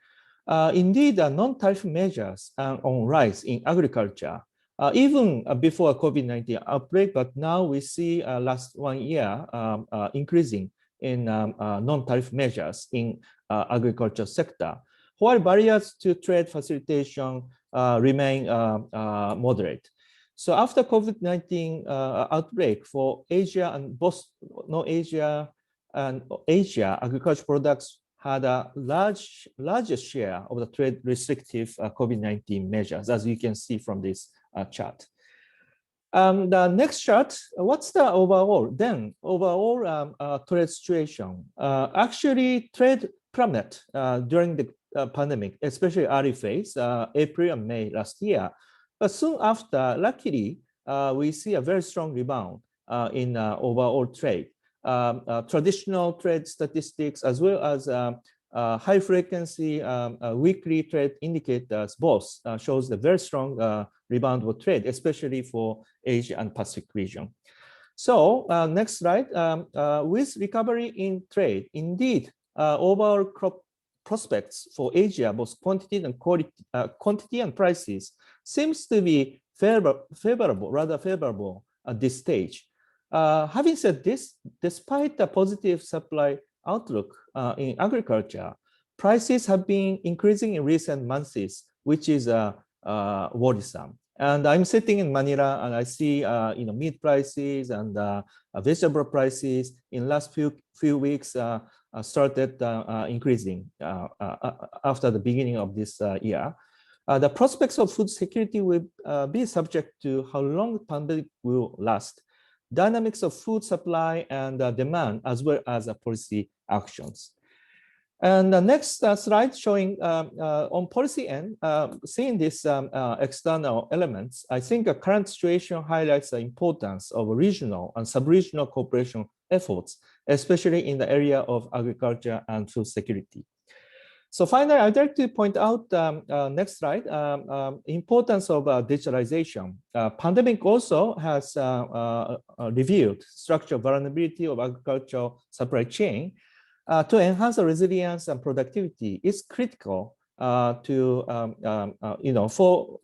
Indeed, non-tariff measures are on rise in agriculture, even before COVID-19 outbreak, but now we see last 1 year increasing in non-tariff measures in agriculture sector, while barriers to trade facilitation remain moderate. So after COVID-19 outbreak for Asia and both non-Asia and Asia, agriculture products had a largest share of the trade restrictive COVID-19 measures, as you can see from this chart. The next chart, what's the overall trade situation? Actually, trade plummeted during the pandemic, especially early phase, April and May last year. But soon after, luckily, we see a very strong rebound in overall trade. Traditional trade statistics, as well as high frequency weekly trade indicators, both shows a very strong rebound of trade, especially for Asia and Pacific region. So next slide, with recovery in trade, indeed, overall crop prospects for Asia, both quantity and quality, quantity and prices, seems to be rather favorable at this stage. Having said this, despite the positive supply outlook in agriculture, prices have been increasing in recent months, which is worrisome. And I'm sitting in Manila, and I see meat prices and vegetable prices in last few weeks started increasing after the beginning of this year. The prospects of food security will be subject to how long the pandemic will last, dynamics of food supply and demand, as well as policy actions. And the next slide showing on policy end, seeing these external elements, I think the current situation highlights the importance of regional and sub-regional cooperation efforts, especially in the area of agriculture and food security. So finally, I'd like to point out, next slide, importance of digitalization. Pandemic also has revealed structural vulnerability of agricultural supply chain. To enhance the resilience and productivity is critical to, for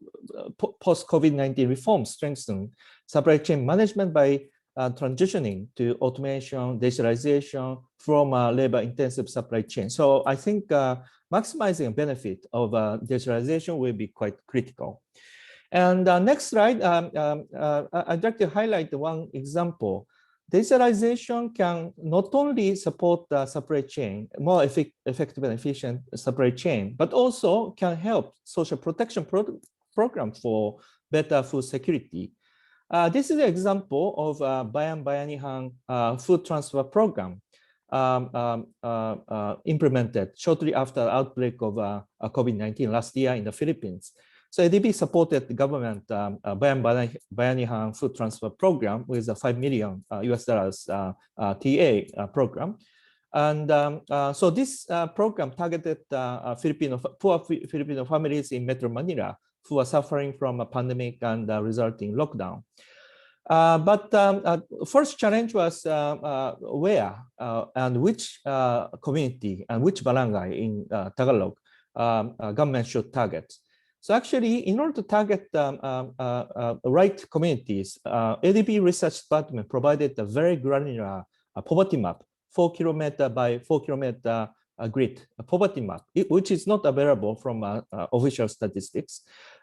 post-COVID-19 reforms, strengthen supply chain management by transitioning to automation, digitalization from labor-intensive supply chain. So I think maximizing benefit of digitalization will be quite critical. And next slide, I'd like to highlight one example. Digitalization can not only support the supply chain, more effective and efficient supply chain, but also can help social protection program for better food security. This is an example of Bayan Bayanihan food transfer program implemented shortly after the outbreak of COVID-19 last year in the Philippines. So ADB supported the government Bayan Bayanihan food transfer program with a $5 million US TA program. And so this program targeted poor Filipino families in Metro Manila who are suffering from a pandemic and resulting lockdown. But first challenge was where and which community and which barangay in Tagalog government should target. So actually, in order to target right communities, ADB Research Department provided a very granular poverty map, 4 kilometer by 4 kilometer grid, a poverty map, which is not available from official statistics.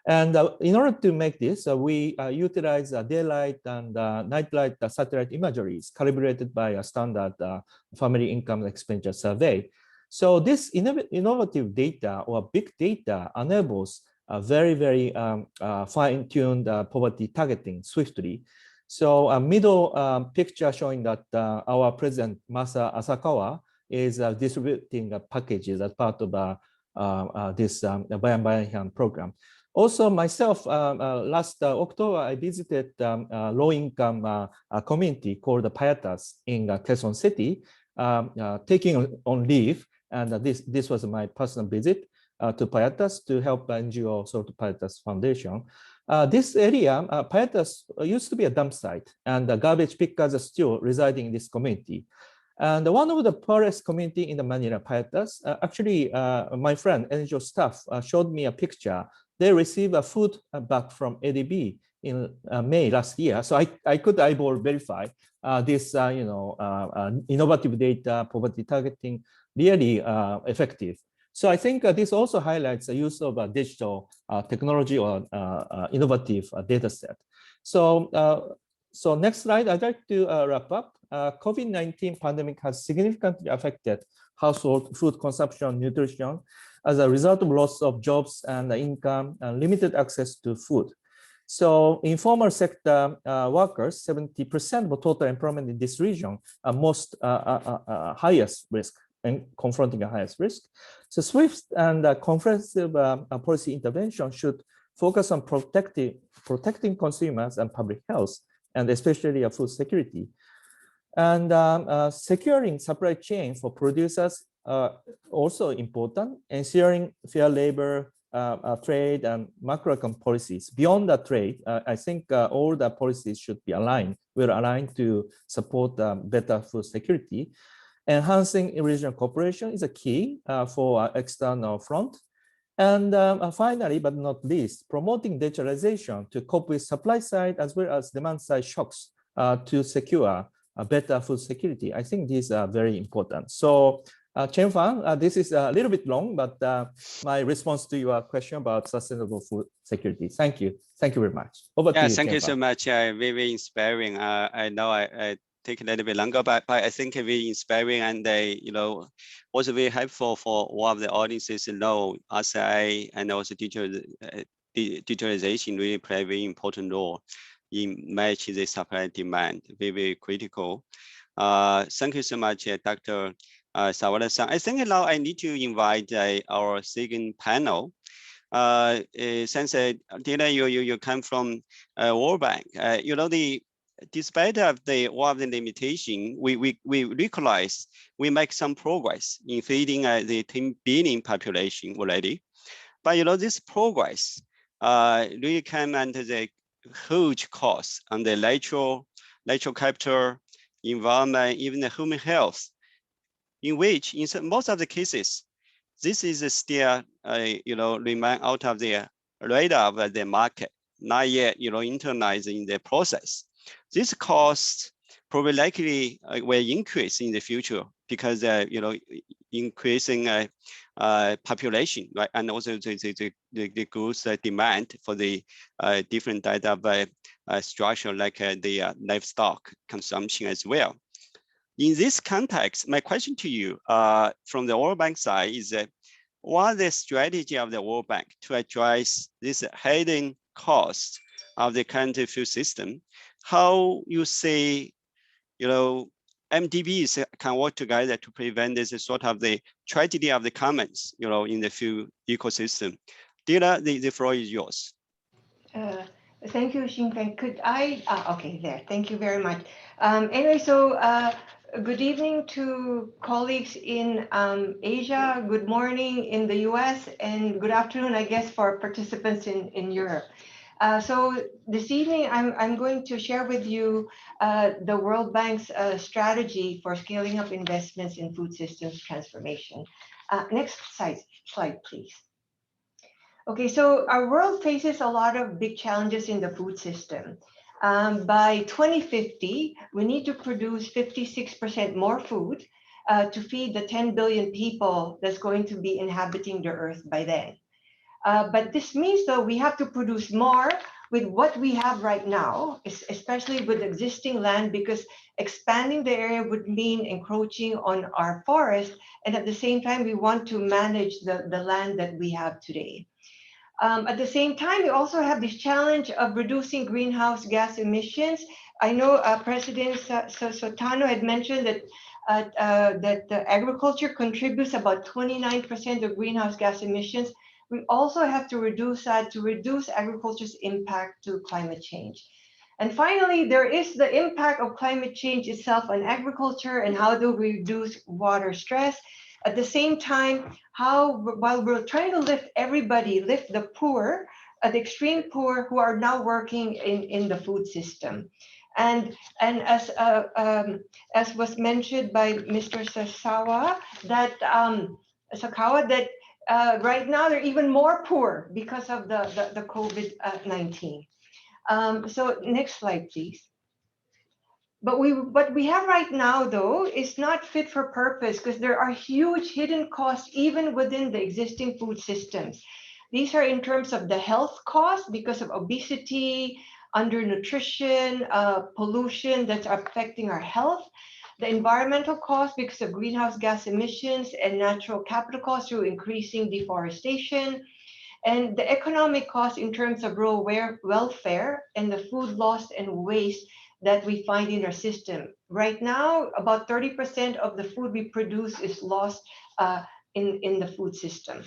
And in order to make this, we utilize daylight and nightlight satellite imageries calibrated by a standard family income expenditure survey. So this innovative data or big data enables a very, very fine-tuned poverty targeting swiftly. So a middle picture showing that our president, Masa Asakawa, is distributing packages as part of this Bayan Bayanihan program. Also, myself, last October, I visited low-income community called the Payatas in Quezon City, taking on leave. And this was my personal visit to Payatas to help NGO Sort Payatas Foundation. This area, Payatas, used to be a dump site, and the garbage pickers are still residing in this community. And one of the poorest community in the Manila, Payatas, actually, my friend, NGO staff, showed me a picture. They received a food back from ADB in May last year. So I could eyeball verify this, innovative data, poverty targeting, really effective. So I think this also highlights the use of digital technology or innovative data set. So, so next slide, I'd like to wrap up. COVID-19 pandemic has significantly affected household food consumption, nutrition, as a result of loss of jobs and income and limited access to food. So informal sector workers, 70% of total employment in this region are most highest risk and confronting the highest risk. So swift and comprehensive policy intervention should focus on protecting consumers and public health, and especially food security. And securing supply chain for producers also important, ensuring fair labor, trade, and macroeconomic policies. Beyond the trade, I think all the policies should be aligned. We're aligned to support better food security. Enhancing regional cooperation is a key for external front. And finally, but not least, promoting digitalization to cope with supply side as well as demand side shocks to secure better food security. I think these are very important. So Chen Fang, this is a little bit long, but my response to your question about sustainable food security. Thank you. Thank you very much. Over to you, Thank Chen you Fang. so much. Very inspiring. I know I take a little bit longer, but I think very inspiring and also very helpful for all of the audiences to know RCI and also digitalization really play a very important role in matching the supply and demand. Very, very critical. Thank you so much, Dr. Sawada-san. I think now I need to invite our second panel. Since Dina, you come from World Bank, despite of all of the limitation, we recognize we make some progress in feeding the 10 billion population already. But this progress really came under the huge cost on the natural capital, environment, even the human health, in which in most of the cases, this is still remain out of the radar of the market, not yet internalized in the process. This cost probably likely will increase in the future because increasing population, right? And also the goods demand for the different data by structure, like the livestock consumption as well. In this context, my question to you from the World Bank side is what the strategy of the World Bank to address this hidden cost of the current food system? How you say, MDBs can work together to prevent this sort of the tragedy of the commons, in the food ecosystem. Dina, the floor is yours. Thank you, Xinfeng. Could I, okay, there, thank you very much. Anyway, so good evening to colleagues in Asia, good morning in the US, and good afternoon, I guess, for participants in Europe. So this evening, I'm going to share with you the World Bank's strategy for scaling up investments in food systems transformation. Next slide, please. Okay, so our world faces a lot of big challenges in the food system. By 2050, we need to produce 56% more food to feed the 10 billion people that's going to be inhabiting the earth by then. But this means, though, we have to produce more with what we have right now, especially with existing land, because expanding the area would mean encroaching on our forest. And at the same time, we want to manage the land that we have today. At the same time, we also have this challenge of reducing greenhouse gas emissions. I know President Sotano had mentioned that agriculture contributes about 29% of greenhouse gas emissions. We also have to reduce that to reduce agriculture's impact to climate change. And finally, there is the impact of climate change itself on agriculture and how do we reduce water stress. At the same time, while we're trying to lift everybody, lift the poor, the extreme poor who are now working in the food system. And as was mentioned by Mr. Sakawa, that right now they're even more poor because of the COVID-19. So next slide, please. But what we have right now, though, is not fit for purpose because there are huge hidden costs even within the existing food systems. These are in terms of the health costs because of obesity, undernutrition, pollution that's affecting our health, the environmental costs because of greenhouse gas emissions and natural capital costs through increasing deforestation, and the economic costs in terms of rural welfare and the food loss and waste that we find in our system. Right now, about 30% of the food we produce is lost in the food system.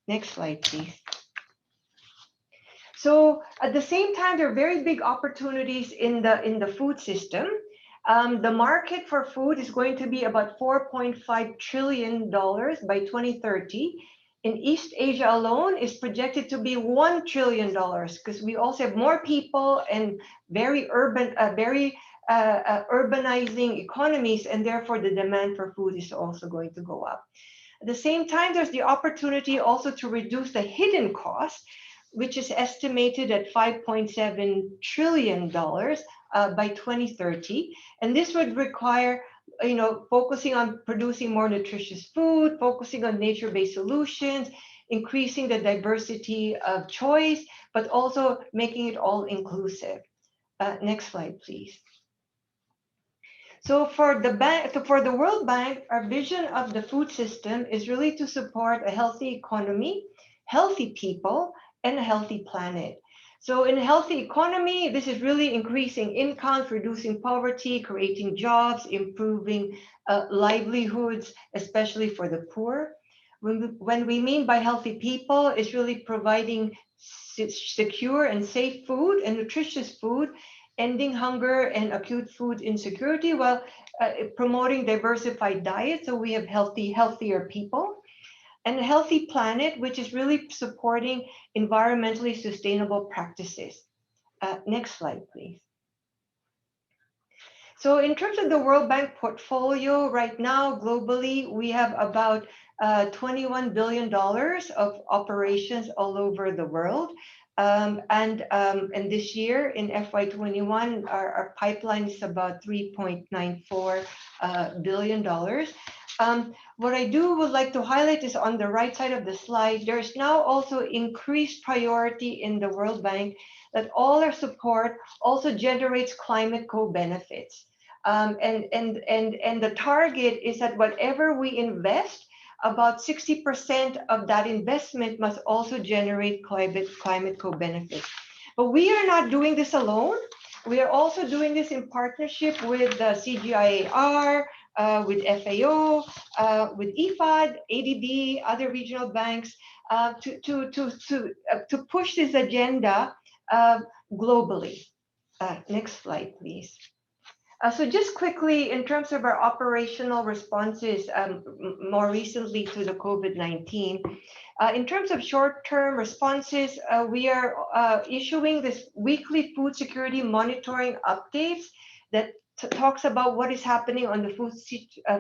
Next slide, please. So at the same time, there are very big opportunities in the food system. The market for food is going to be about $4.5 trillion by 2030. In East Asia alone is projected to be $1 trillion because we also have more people and very urbanizing economies, and therefore the demand for food is also going to go up. At the same time, there's the opportunity also to reduce the hidden cost, which is estimated at $5.7 trillion by 2030. And this would require focusing on producing more nutritious food, focusing on nature-based solutions, increasing the diversity of choice, but also making it all inclusive. Next slide, please. So for the World Bank, our vision of the food system is really to support a healthy economy, healthy people, and a healthy planet. So in a healthy economy, this is really increasing incomes, reducing poverty, creating jobs, improving livelihoods, especially for the poor. When we mean by healthy people, it's really providing secure and safe food and nutritious food, ending hunger and acute food insecurity while promoting diversified diets so we have healthier people. And a healthy planet, which is really supporting environmentally sustainable practices. Next slide, please. So in terms of the World Bank portfolio, right now, globally, we have about $21 billion of operations all over the world. And this year in FY21, our pipeline is about $3.94 billion. What I would like to highlight is on the right side of the slide, there's now also increased priority in the World Bank that all our support also generates climate co-benefits. And the target is that whatever we invest, about 60% of that investment must also generate climate co-benefits. But we are not doing this alone. We are also doing this in partnership with the CGIAR, with FAO, with IFAD, ADB, other regional banks, to push this agenda globally. Next slide, please. So just quickly, in terms of our operational responses more recently to the COVID-19, in terms of short-term responses, we are issuing this weekly food security monitoring updates that talks about what is happening on the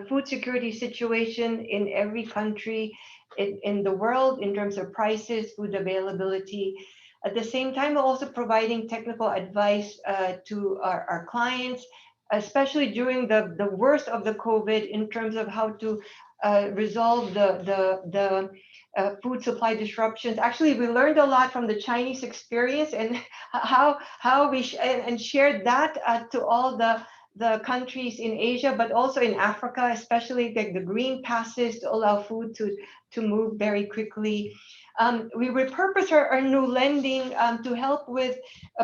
food security situation in every country in the world in terms of prices, food availability. At the same time, we're also providing technical advice to our clients, especially during the worst of the COVID, in terms of how to resolve the food supply disruptions. Actually, we learned a lot from the Chinese experience and how we shared that to all the countries in Asia, but also in Africa, especially the green passes to allow food to move very quickly. We repurpose our new lending to help with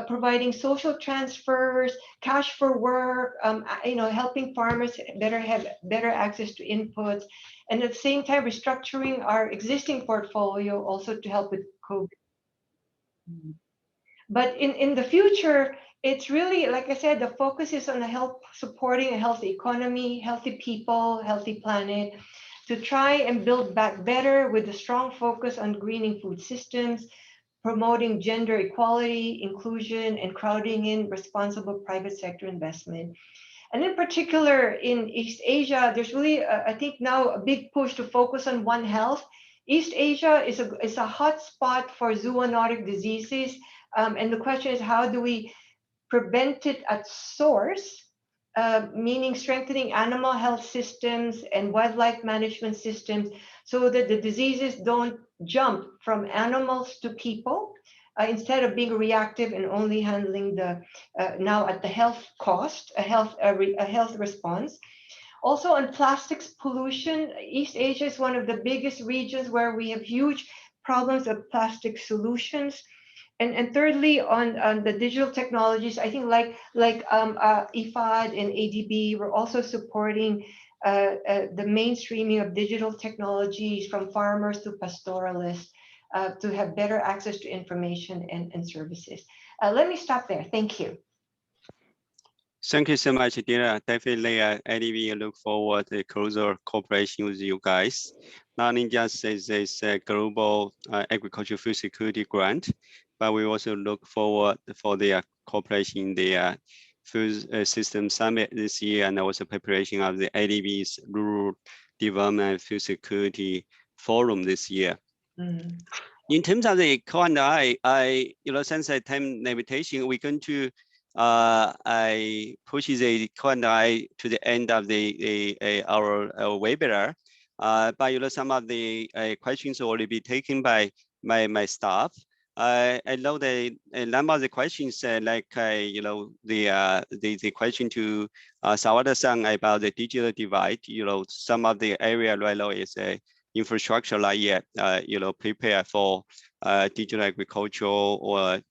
providing social transfers, cash for work, helping farmers have better access to inputs, and at the same time restructuring our existing portfolio also to help with COVID. But in the future, it's really, like I said, the focus is on supporting a healthy economy, healthy people, healthy planet, to try and build back better with a strong focus on greening food systems, promoting gender equality, inclusion, and crowding in responsible private sector investment. And in particular, in East Asia, there's really, I think now, a big push to focus on One Health. East Asia is a hot spot for zoonotic diseases. And the question is, how do we prevent it at source, meaning strengthening animal health systems and wildlife management systems so that the diseases don't jump from animals to people, instead of being reactive and only handling now at the health cost, a health response. Also on plastics pollution, East Asia is one of the biggest regions where we have huge problems of plastic solutions. And thirdly, on the digital technologies, I think like IFAD and ADB, we're also supporting the mainstreaming of digital technologies from farmers to pastoralists to have better access to information and services. Let me stop there. Thank you. Thank you so much, Dina. Definitely, ADB look forward to closer cooperation with you guys. Not just as this global agricultural food security grant, but we also look forward for the cooperation in the food system summit this year, and also preparation of the ADB's Rural Development Food Security Forum this year. Mm. In terms of the Q&A, since the time limitation, we're going to I push the Q&A to the end of our webinar. But some of the questions will already be taken by my staff. I know the number of the questions, the question to Sawada-san about the digital divide. Some of the area right now is infrastructure not yet prepare for digital agriculture or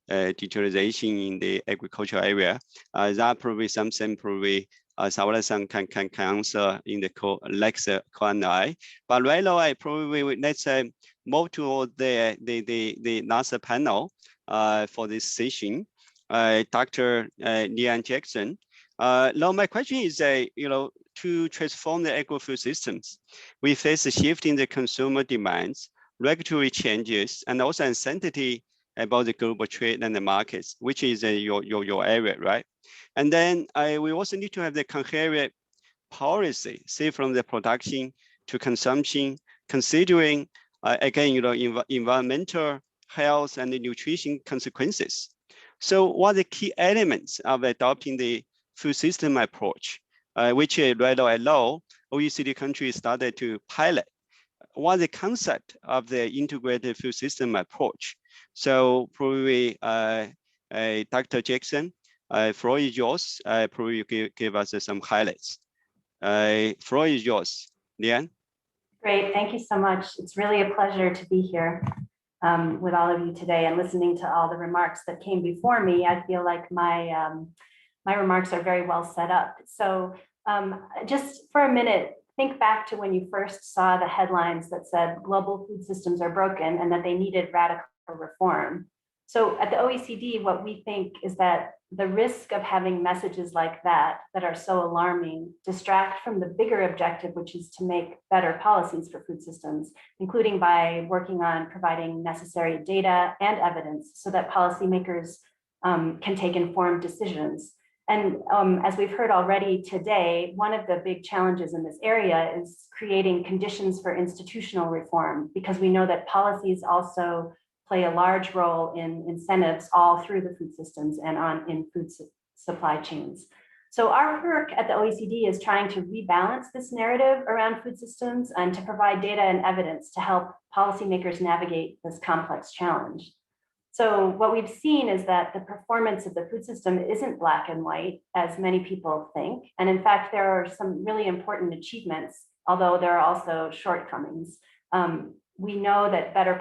digitalization in the agricultural area. That probably something Sawada-san can answer in the next Q&A. But right now, I probably let's move to the last panel for this session. Dr. Leanne Jackson. Now my question is, to transform the agri-food systems, we face a shift in the consumer demands, regulatory changes, and also uncertainty about the global trade and the markets, which is your area, right? And then we also need to have the coherent policy, say from the production to consumption, considering again, environmental, health, and the nutrition consequences. So what are the key elements of adopting the food system approach, which right now allow OECD countries started to pilot what the concept of the integrated food system approach. So probably Dr. Jackson, floor is yours. Probably you give us some highlights. Floor is yours, Lian. Great, thank you so much. It's really a pleasure to be here with all of you today and listening to all the remarks that came before me. I feel like my remarks are very well set up. So just for a minute, think back to when you first saw the headlines that said global food systems are broken and that they needed radical reform. So at the OECD, what we think is that the risk of having messages like that are so alarming distract from the bigger objective, which is to make better policies for food systems, including by working on providing necessary data and evidence so that policymakers can take informed decisions. And as we've heard already today, one of the big challenges in this area is creating conditions for institutional reform, because we know that policies also play a large role in incentives all through the food systems and in food supply chains. So our work at the OECD is trying to rebalance this narrative around food systems and to provide data and evidence to help policymakers navigate this complex challenge. So what we've seen is that the performance of the food system isn't black and white, as many people think. And in fact, there are some really important achievements, although there are also shortcomings. We know that better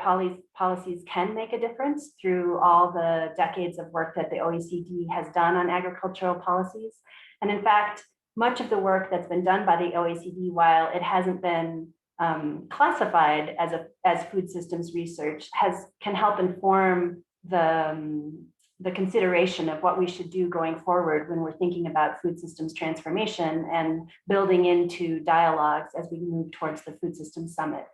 policies can make a difference through all the decades of work that the OECD has done on agricultural policies. And in fact, much of the work that's been done by the OECD, while it hasn't been classified as food systems research, can help inform the consideration of what we should do going forward when we're thinking about food systems transformation and building into dialogues as we move towards the Food Systems Summit.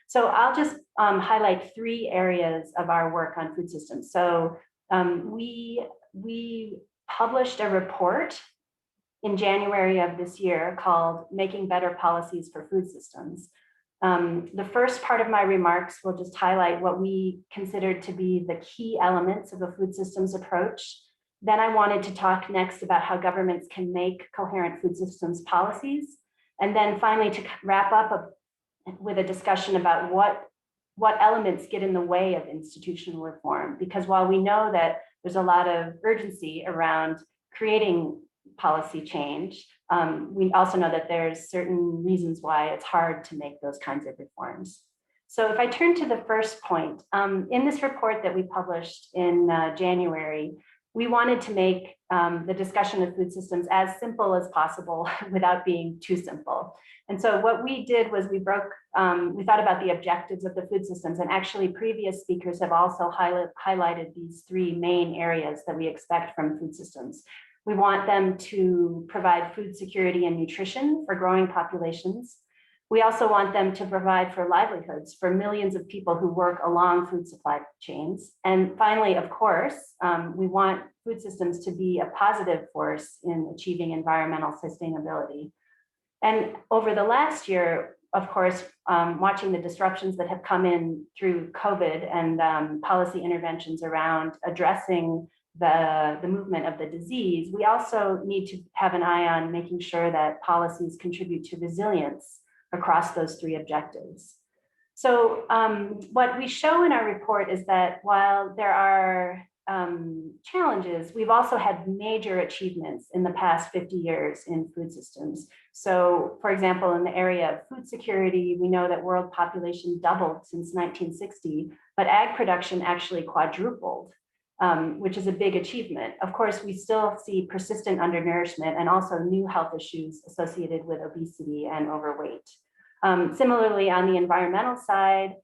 So I'll just highlight 3 areas of our work on food systems. So we published a report in January of this year called Making Better Policies for Food Systems. The first part of my remarks will just highlight what we considered to be the key elements of a food systems approach. Then I wanted to talk next about how governments can make coherent food systems policies. And then finally to wrap up with a discussion about what elements get in the way of institutional reform. Because while we know that there's a lot of urgency around creating policy change, we also know that there's certain reasons why it's hard to make those kinds of reforms. So if I turn to the first point, in this report that we published in January, we wanted to make the discussion of food systems as simple as possible without being too simple. And so what we did was we thought about the objectives of the food systems, and actually previous speakers have also highlighted these 3 main areas that we expect from food systems. We want them to provide food security and nutrition for growing populations. We also want them to provide for livelihoods for millions of people who work along food supply chains. And finally, of course, we want food systems to be a positive force in achieving environmental sustainability. And over the last year, of course, watching the disruptions that have come in through COVID and policy interventions around addressing the movement of the disease, we also need to have an eye on making sure that policies contribute to resilience across those 3 objectives. So what we show in our report is that while there are challenges, we've also had major achievements in the past 50 years in food systems. So for example, in the area of food security, we know that world population doubled since 1960, but ag production actually quadrupled, which is a big achievement. Of course, we still see persistent undernourishment and also new health issues associated with obesity and overweight. Similarly, on the environmental side,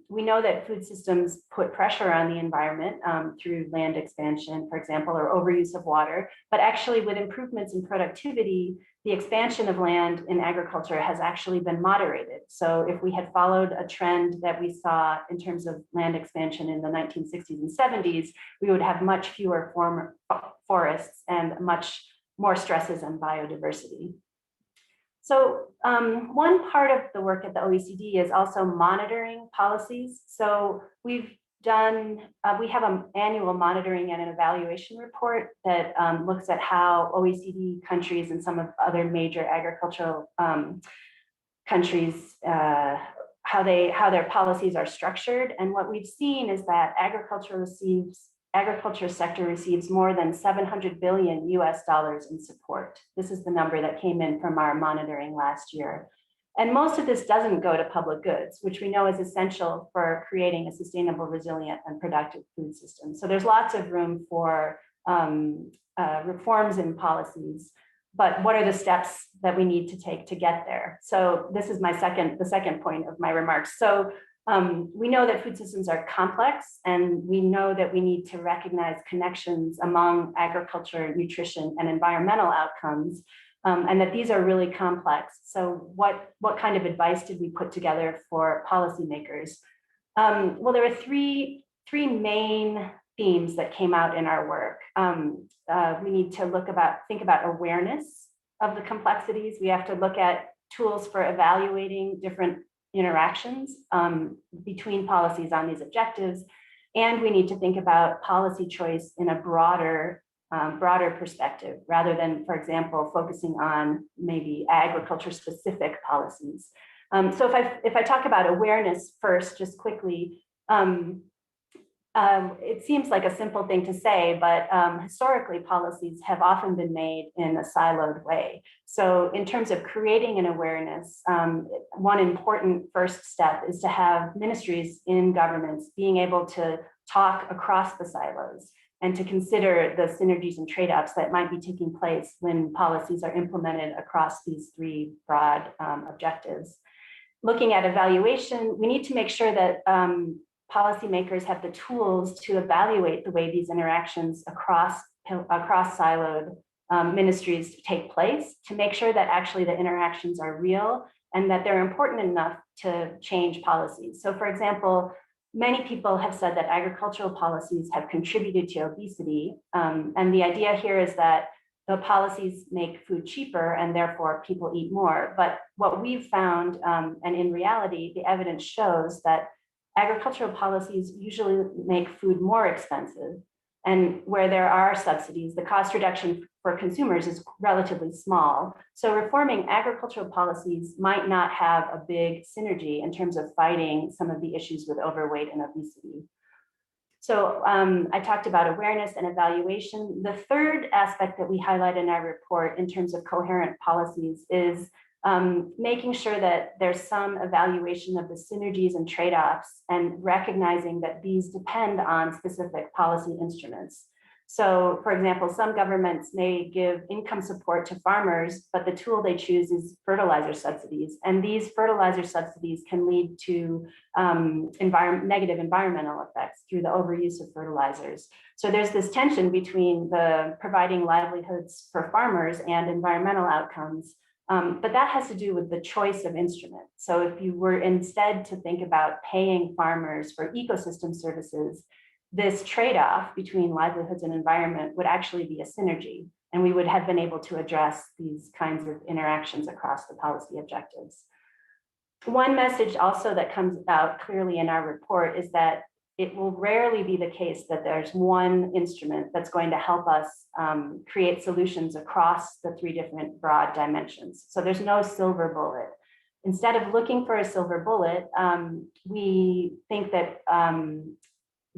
we know that food systems put pressure on the environment through land expansion, for example, or overuse of water. But actually, with improvements in productivity, the expansion of land in agriculture has actually been moderated. So if we had followed a trend that we saw in terms of land expansion in the 1960s and 70s, we would have much fewer forests and much more stresses on biodiversity. So one part of the work at the OECD is also monitoring policies. So we've we have an annual monitoring and an evaluation report that looks at how OECD countries and some of other major agricultural countries, how their policies are structured. And what we've seen is that agriculture sector receives more than $700 billion in support. This is the number that came in from our monitoring last year. And most of this doesn't go to public goods, which we know is essential for creating a sustainable, resilient, and productive food system. So there's lots of room for reforms in policies, but what are the steps that we need to take to get there? So this is the second point of my remarks. So we know that food systems are complex, and we know that we need to recognize connections among agriculture, nutrition, and environmental outcomes. And that these are really complex. So what kind of advice did we put together for policymakers? Well, there were three main themes that came out in our work. We need to think about awareness of the complexities. We have to look at tools for evaluating different interactions between policies on these objectives. And we need to think about policy choice in a broader perspective, rather than, for example, focusing on maybe agriculture-specific policies. So if I talk about awareness first, just quickly, it seems like a simple thing to say, but historically, policies have often been made in a siloed way. So in terms of creating an awareness, one important first step is to have ministries in governments being able to talk across the silos and to consider the synergies and trade-offs that might be taking place when policies are implemented across these three broad objectives. Looking at evaluation, we need to make sure that policymakers have the tools to evaluate the way these interactions across siloed ministries take place, to make sure that actually the interactions are real and that they're important enough to change policies. So for example, many people have said that agricultural policies have contributed to obesity. And the idea here is that the policies make food cheaper and therefore people eat more. But what we've found, and in reality, the evidence shows that agricultural policies usually make food more expensive. And where there are subsidies, the cost reduction for consumers is relatively small. So reforming agricultural policies might not have a big synergy in terms of fighting some of the issues with overweight and obesity. So I talked about awareness and evaluation. The third aspect that we highlight in our report in terms of coherent policies is making sure that there's some evaluation of the synergies and trade-offs and recognizing that these depend on specific policy instruments. So for example, some governments may give income support to farmers, but the tool they choose is fertilizer subsidies. And these fertilizer subsidies can lead to negative environmental effects through the overuse of fertilizers. So there's this tension between the providing livelihoods for farmers and environmental outcomes. But that has to do with the choice of instrument. So if you were instead to think about paying farmers for ecosystem services, this trade-off between livelihoods and environment would actually be a synergy, and we would have been able to address these kinds of interactions across the policy objectives. One message also that comes out clearly in our report is that it will rarely be the case that there's one instrument that's going to help us create solutions across the three different broad dimensions. So there's no silver bullet. Instead of looking for a silver bullet, we think that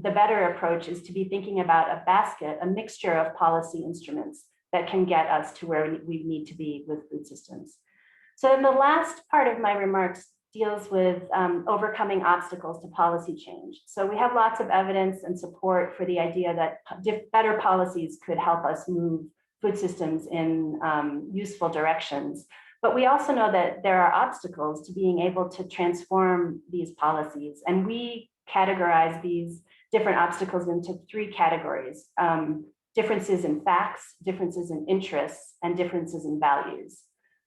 the better approach is to be thinking about a basket, a mixture of policy instruments that can get us to where we need to be with food systems. So then the last part of my remarks deals with overcoming obstacles to policy change. So we have lots of evidence and support for the idea that better policies could help us move food systems in useful directions. But we also know that there are obstacles to being able to transform these policies. And we categorize these different obstacles into three categories: differences in facts, differences in interests, and differences in values.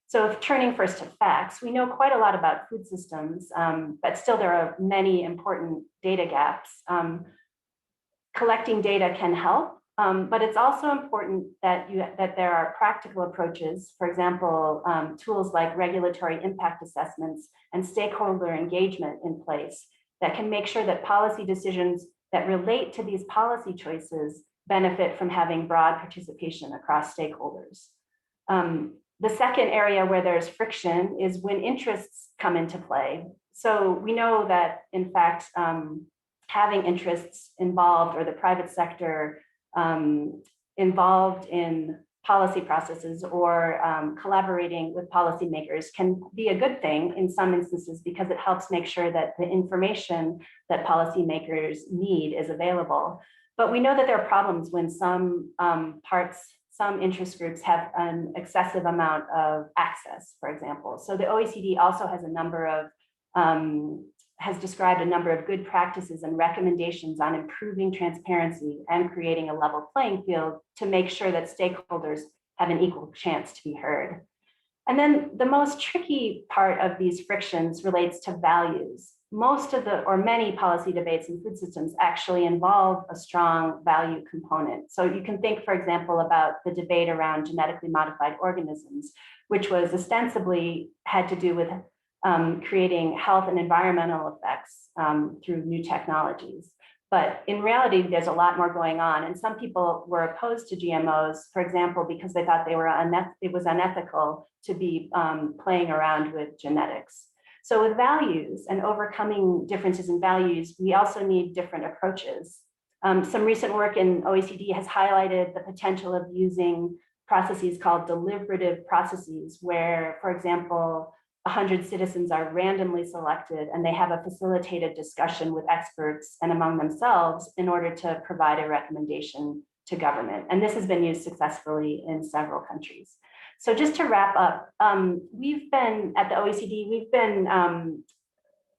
So if turning first to facts, we know quite a lot about food systems, but still there are many important data gaps. Collecting data can help, but it's also important that there are practical approaches, for example, tools like regulatory impact assessments and stakeholder engagement in place that can make sure that policy decisions that relate to these policy choices benefit from having broad participation across stakeholders. The second area where there's friction is when interests come into play. So we know that, in fact, having interests involved, or the private sector involved in policy processes or collaborating with policymakers can be a good thing in some instances, because it helps make sure that the information that policymakers need is available. But we know that there are problems when some some interest groups have an excessive amount of access, for example. So the OECD also has a number of, has described a number of good practices and recommendations on improving transparency and creating a level playing field to make sure that stakeholders have an equal chance to be heard. And then the most tricky part of these frictions relates to values. Most of the, or many policy debates in food systems actually involve a strong value component. So you can think, for example, about the debate around genetically modified organisms, which was ostensibly had to do with creating health and environmental effects through new technologies. But in reality, there's a lot more going on. And some people were opposed to GMOs, for example, because they thought it was unethical to be playing around with genetics. So with values and overcoming differences in values, we also need different approaches. Some recent work in OECD has highlighted the potential of using processes called deliberative processes, where, for example, 100 citizens are randomly selected and they have a facilitated discussion with experts and among themselves in order to provide a recommendation to government. And this has been used successfully in several countries. So just to wrap up, we've been at the OECD, we've been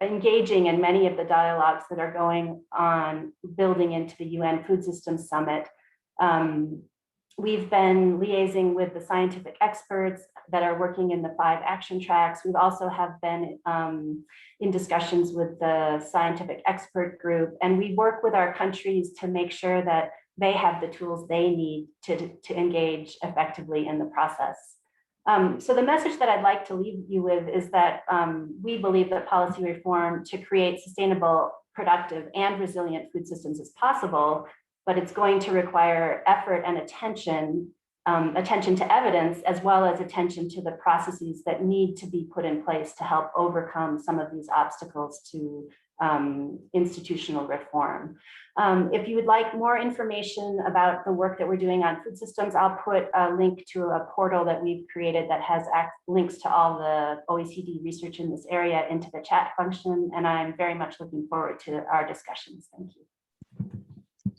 engaging in many of the dialogues that are going on building into the UN Food Systems Summit. We've been liaising with the scientific experts that are working in the 5 action tracks. We've also have been in discussions with the scientific expert group, and we work with our countries to make sure that they have the tools they need to engage effectively in the process. So the message that I'd like to leave you with is that we believe that policy reform to create sustainable, productive, and resilient food systems is possible, but it's going to require effort and attention to evidence, as well as attention to the processes that need to be put in place to help overcome some of these obstacles to institutional reform. If you would like more information about the work that we're doing on food systems, I'll put a link to a portal that we've created that has links to all the OECD research in this area into the chat function, and I'm very much looking forward to our discussions. Thank you.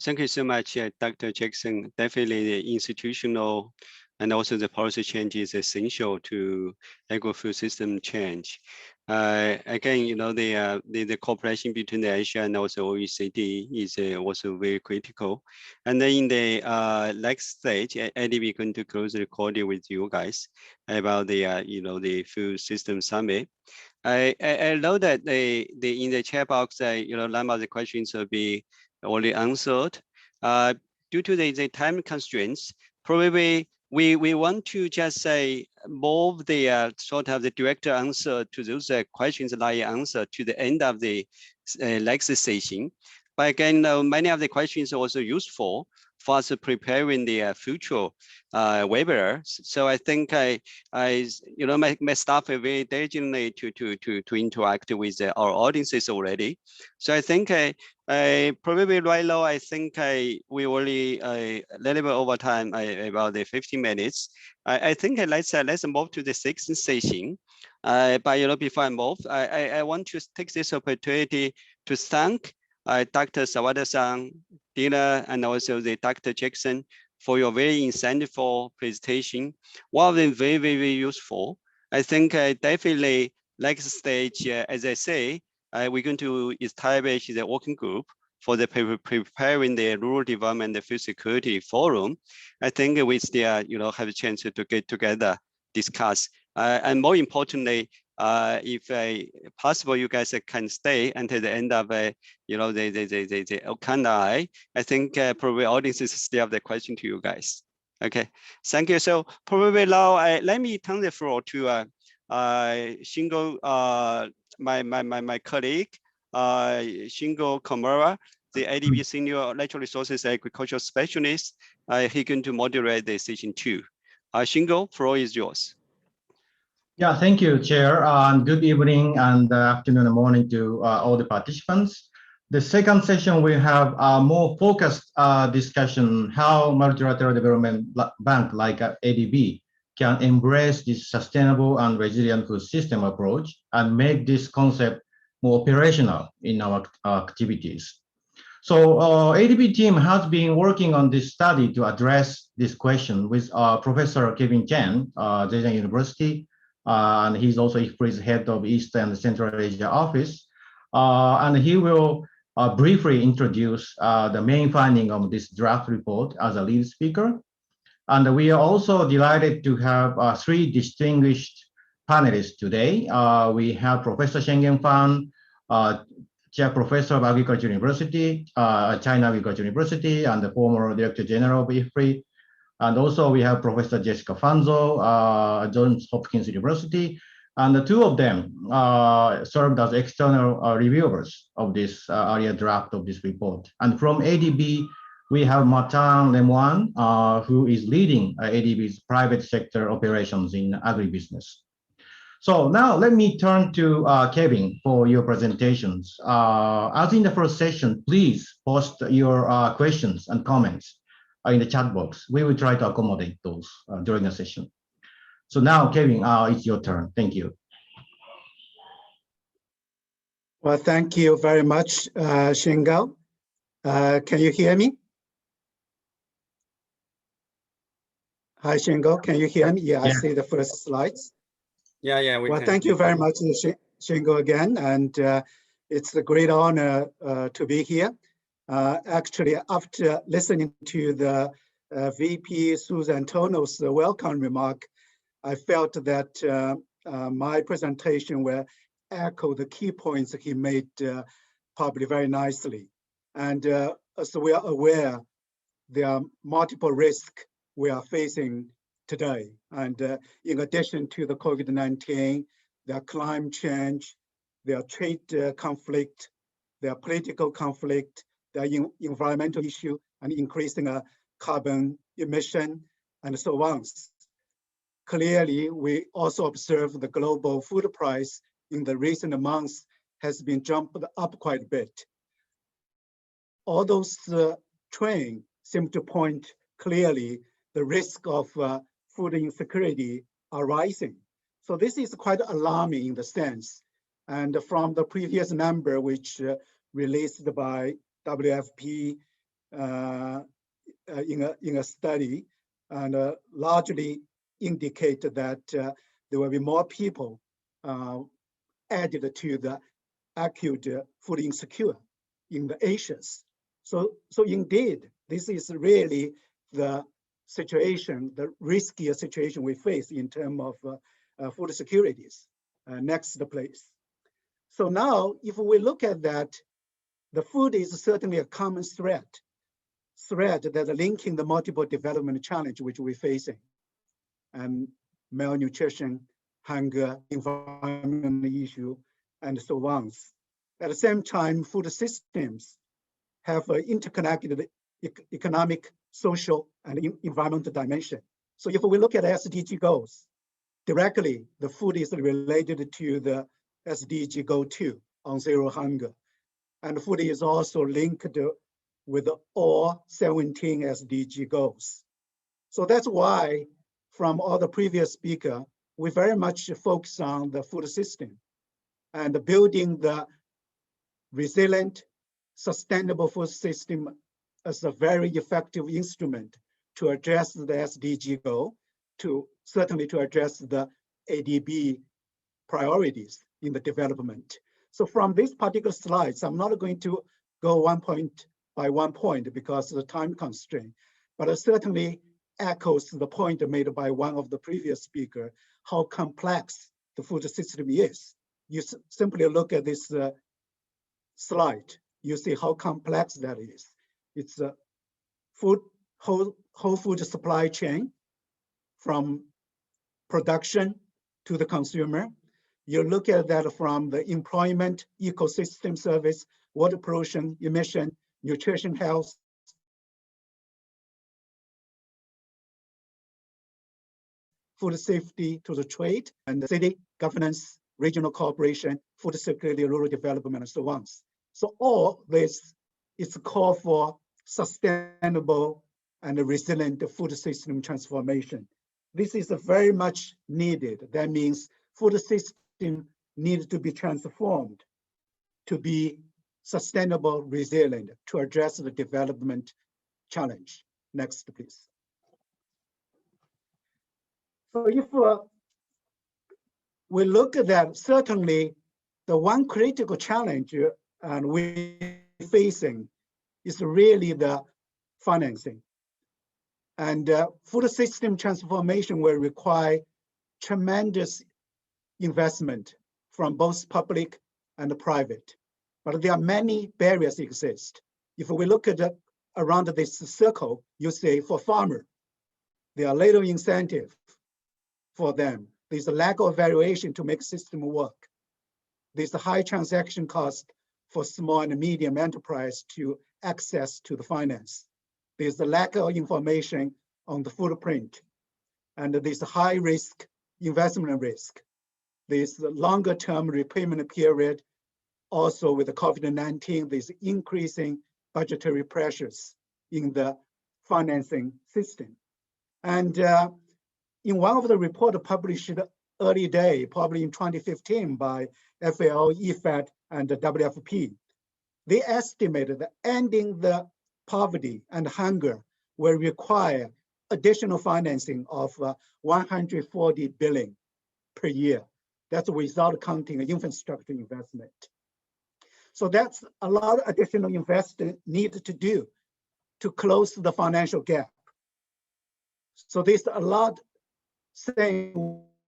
Thank you so much, Dr. Jackson. Definitely the institutional and also the policy change is essential to agri-food system change. Again, you know, the cooperation between the Asia and also OECD is also very critical. And then in the next stage, Eddie, we're going to close the recording with you guys about the, you know, the food system summit. I know that in the chat box, you know, some of the questions will be already answered. Due to the time constraints, probably we want to just say move the sort of the direct answer to those questions that I answered to the end of the next session. But again, many of the questions are also useful for us preparing the future webinar. So I think you know, my staff are very diligently to interact with our audiences already. So I think probably right now, I think we already a little bit over time, about the 15 minutes. I think let's move to the sixth session. But you know, before I move, I want to take this opportunity to thank Dr. Sawada-san, Dina, and also the Dr. Jackson for your very insightful presentation. One of them very, very useful. I think definitely next stage, as I say, we're going to establish the working group for the preparing the rural development and food security forum. I think with the, you know, have a chance to get together, discuss, and more importantly, if possible, you guys can stay until the end of you know, the Okanda. I think probably audiences still have the question to you guys. Okay, thank you. So probably now let me turn the floor to Shingo, my colleague, Shingo Komura, the ADB Senior Natural Resources Agricultural Specialist. He's going to moderate the session 2. Shingo, floor is yours. Yeah, thank you, Chair. And good evening and afternoon and morning to all the participants. The second session, we have a more focused discussion how multilateral development bank like ADB can embrace this sustainable and resilient food system approach and make this concept more operational in our activities. So ADB team has been working on this study to address this question with Professor Kevin Chen, Zhejiang University, and he's also IFPRI's head of East and Central Asia office. And he will briefly introduce the main finding of this draft report as a lead speaker. And we are also delighted to have 3 distinguished panelists today. We have Professor Shenggen Fan, Chair Professor of Agriculture University, China Agriculture University, and the former Director General of IFPRI. And also we have Professor Jessica Fanzo, Johns Hopkins University, and the 2 of them served as external reviewers of this earlier draft of this report. And from ADB, we have Martin Lemoine, who is leading ADB's private sector operations in agribusiness. So now let me turn to Kevin for your presentations. As in the first session, please post your questions and comments in the chat box. We will try to accommodate those during the session. So now, Kevin, it's your turn. Thank you. Well, thank you very much, Shingo. Can you hear me? Hi, Shingo, can you hear me? Yeah, I see the first slides. Yeah, we well, can. Thank you very much, Shingo, again, and it's a great honor to be here. Actually, after listening to the VP Susan Tono's welcome remark, I felt that my presentation will echo the key points he made probably very nicely. And as we are aware, there are multiple risks we are facing today. And in addition to the COVID-19, there are climate change, there are trade conflict, there are political conflict, there are environmental issue and increasing carbon emission and so on. Clearly, we also observe the global food price in the recent months has been jumped up quite a bit. All those trends seem to point clearly the risk of food insecurity are rising. So this is quite alarming in the sense. And from the previous number, which released by WFP in a study, and largely indicated that there will be more people added to the acute food insecure in the Asians. So indeed, this is really the situation, the riskier situation we face in terms of food securities. Next, please. So now, if we look at that, the food is certainly a common thread that linking the multiple development challenge which we're facing, and malnutrition, hunger, environmental issue, and so on. At the same time, food systems have an interconnected economic, social, and environmental dimension. So if we look at SDG goals, directly, the food is related to the SDG goal 2 on zero hunger. And food is also linked with all 17 SDG goals. So that's why from all the previous speakers, we very much focus on the food system and building the resilient, sustainable food system as a very effective instrument to address the SDG goal, certainly to address the ADB priorities in the development. So from these particular slides, I'm not going to go one point by one point because of the time constraint, but it certainly echoes the point made by one of the previous speakers, how complex the food system is. You simply look at this slide, you see how complex that is. It's a whole food supply chain from production to the consumer. You look at that from the employment, ecosystem service, water pollution, emission, nutrition, health, food safety to the trade, and the city governance, regional cooperation, food security, rural development, and so on. So all this is a call for sustainable and resilient food system transformation. This is very much needed. That means food system needs to be transformed to be sustainable, resilient, to address the development challenge. Next, please. So if we look at that, certainly the one critical challenge and we're facing is really the financing. And food system transformation will require tremendous investment from both public and private. But there are many barriers exist. If we look at around this circle, you say for farmer, there are little incentive for them. There's a lack of valuation to make system work. There's a high transaction cost for small and medium enterprise to access to the finance. There's a lack of information on the footprint, and there's a high risk, investment risk. There's a longer term repayment period. Also with the COVID-19, there's increasing budgetary pressures in the financing system. And in one of the reports published early day, probably in 2015 by FAO, EFAD, and the WFP, they estimated that ending the poverty and hunger will require additional financing of 140 billion per year. That's without counting infrastructure investment. So that's a lot of additional investment needed to do to close the financial gap. So there's a lot saying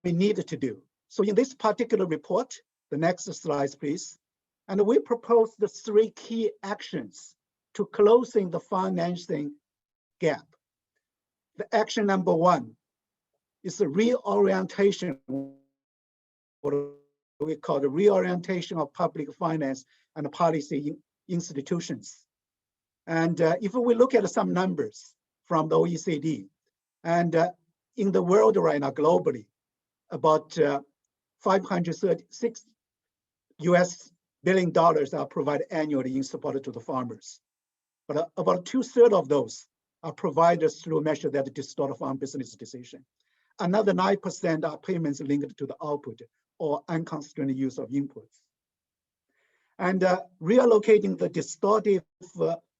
we need to do. So in this particular report, the next slide, please. And we propose the 3 key actions to closing the financing gap. The action number 1 is the reorientation, what we call the reorientation of public finance and policy institutions. And if we look at some numbers from the OECD, and in the world right now, globally, about $536 billion are provided annually in support to the farmers. But about 2/3 of those are provided through measures that distort farm business decision. Another 9% are payments linked to the output or unconstrained use of inputs. And reallocating the distortive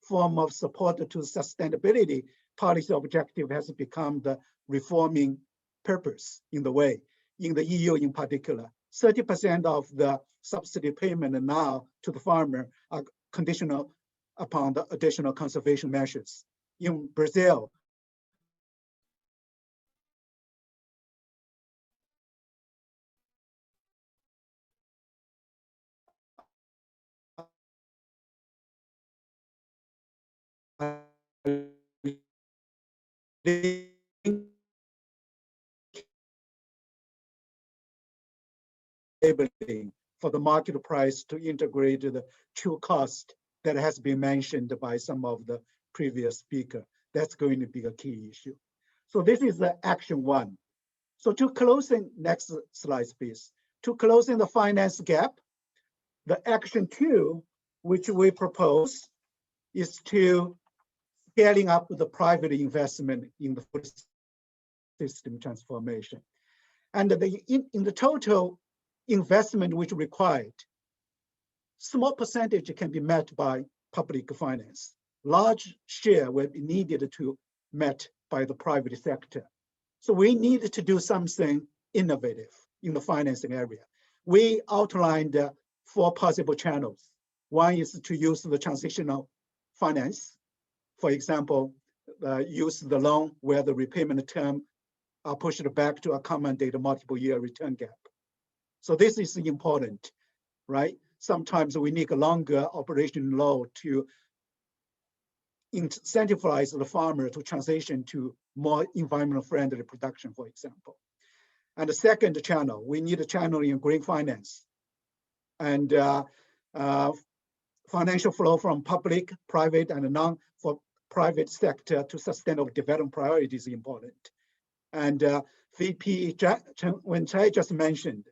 form of support to sustainability policy objective has become the reforming purpose in the way. In the EU in particular, 30% of the subsidy payment now to the farmer are conditional upon the additional conservation measures. In Brazil, for the market price to integrate the true cost that has been mentioned by some of the previous speaker. That's going to be a key issue. So this is the action 1. So to closing, next slide, please. To closing the finance gap, the action 2, which we propose, is to scaling up the private investment in the food system transformation. And in the total investment which required, small percentage can be met by public finance. Large share will be needed to met by the private sector. So we need to do something innovative in the financing area. We outlined 4 possible channels. One is to use the transitional finance. For example, use the loan where the repayment term are pushed back to accommodate a multiple year return gap. So this is important, right? Sometimes we need a longer operation load to incentivize the farmer to transition to more environmental friendly production, for example. And the second channel, we need a channel in green finance. And financial flow from public, private, and non-for-private sector to sustainable development priorities is important. And VP Wen Chai just mentioned,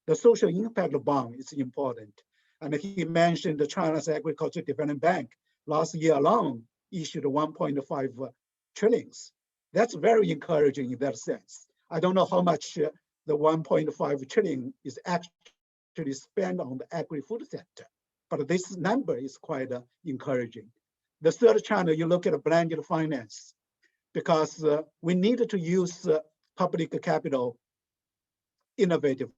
the social impact bond is important. And he mentioned the China's Agricultural Development Bank last year alone issued 1.5 trillions. That's very encouraging in that sense. I don't know how much the 1.5 trillion is actually spent on the agri-food sector, but this number is quite encouraging. The third channel, you look at blended finance, because we need to use public capital innovative.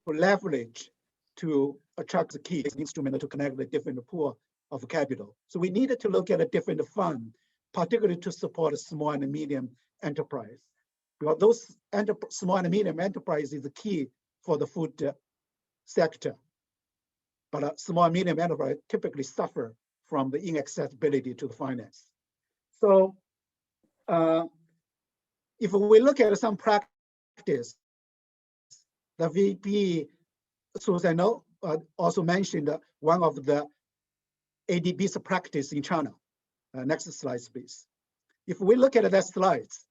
To leverage, to attract the key instrument to connect the different pool of capital. So we needed to look at a different fund, particularly to support small and medium enterprise. Because those small and medium enterprise is the key for the food sector. But small and medium enterprise typically suffer from the inaccessibility to the finance. So if we look at some practice, the VP Susano also mentioned one of the ADB's practice in China. Next slide, please. If we look at that slides,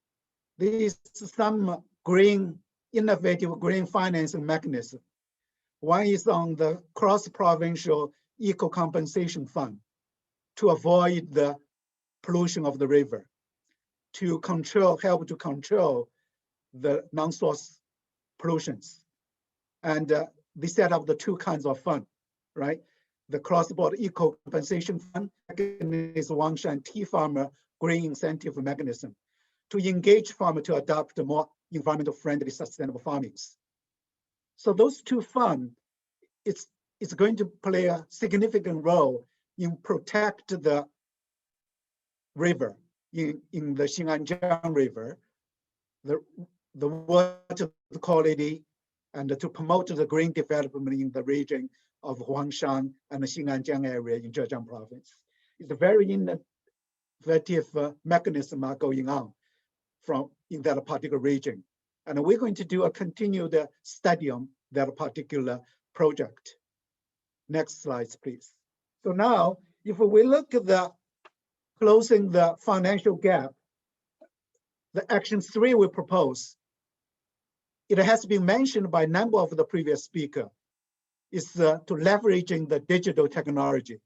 there is some innovative green financing mechanism. One is on the cross-provincial eco-compensation fund to avoid the pollution of the river, to help to control the non-source pollutions. And they set up the two kinds of fund, right? The cross-border eco-compensation fund is Wangshan Tea Farmer Green Incentive Mechanism to engage farmers to adopt more environmental friendly sustainable farmings. So those two funds, it's going to play a significant role in protect the river, in the Xinanjiang River, the water quality, and to promote the green development in the region of Huangshan and the Xinanjiang area in Zhejiang province. It's a very innovative mechanism going on in that particular region. And we're going to do a continued study on that particular project. Next slide, please. So now, if we look at the closing the financial gap, the action 3 we propose, it has been mentioned by a number of the previous speakers, is to leveraging the digital technology.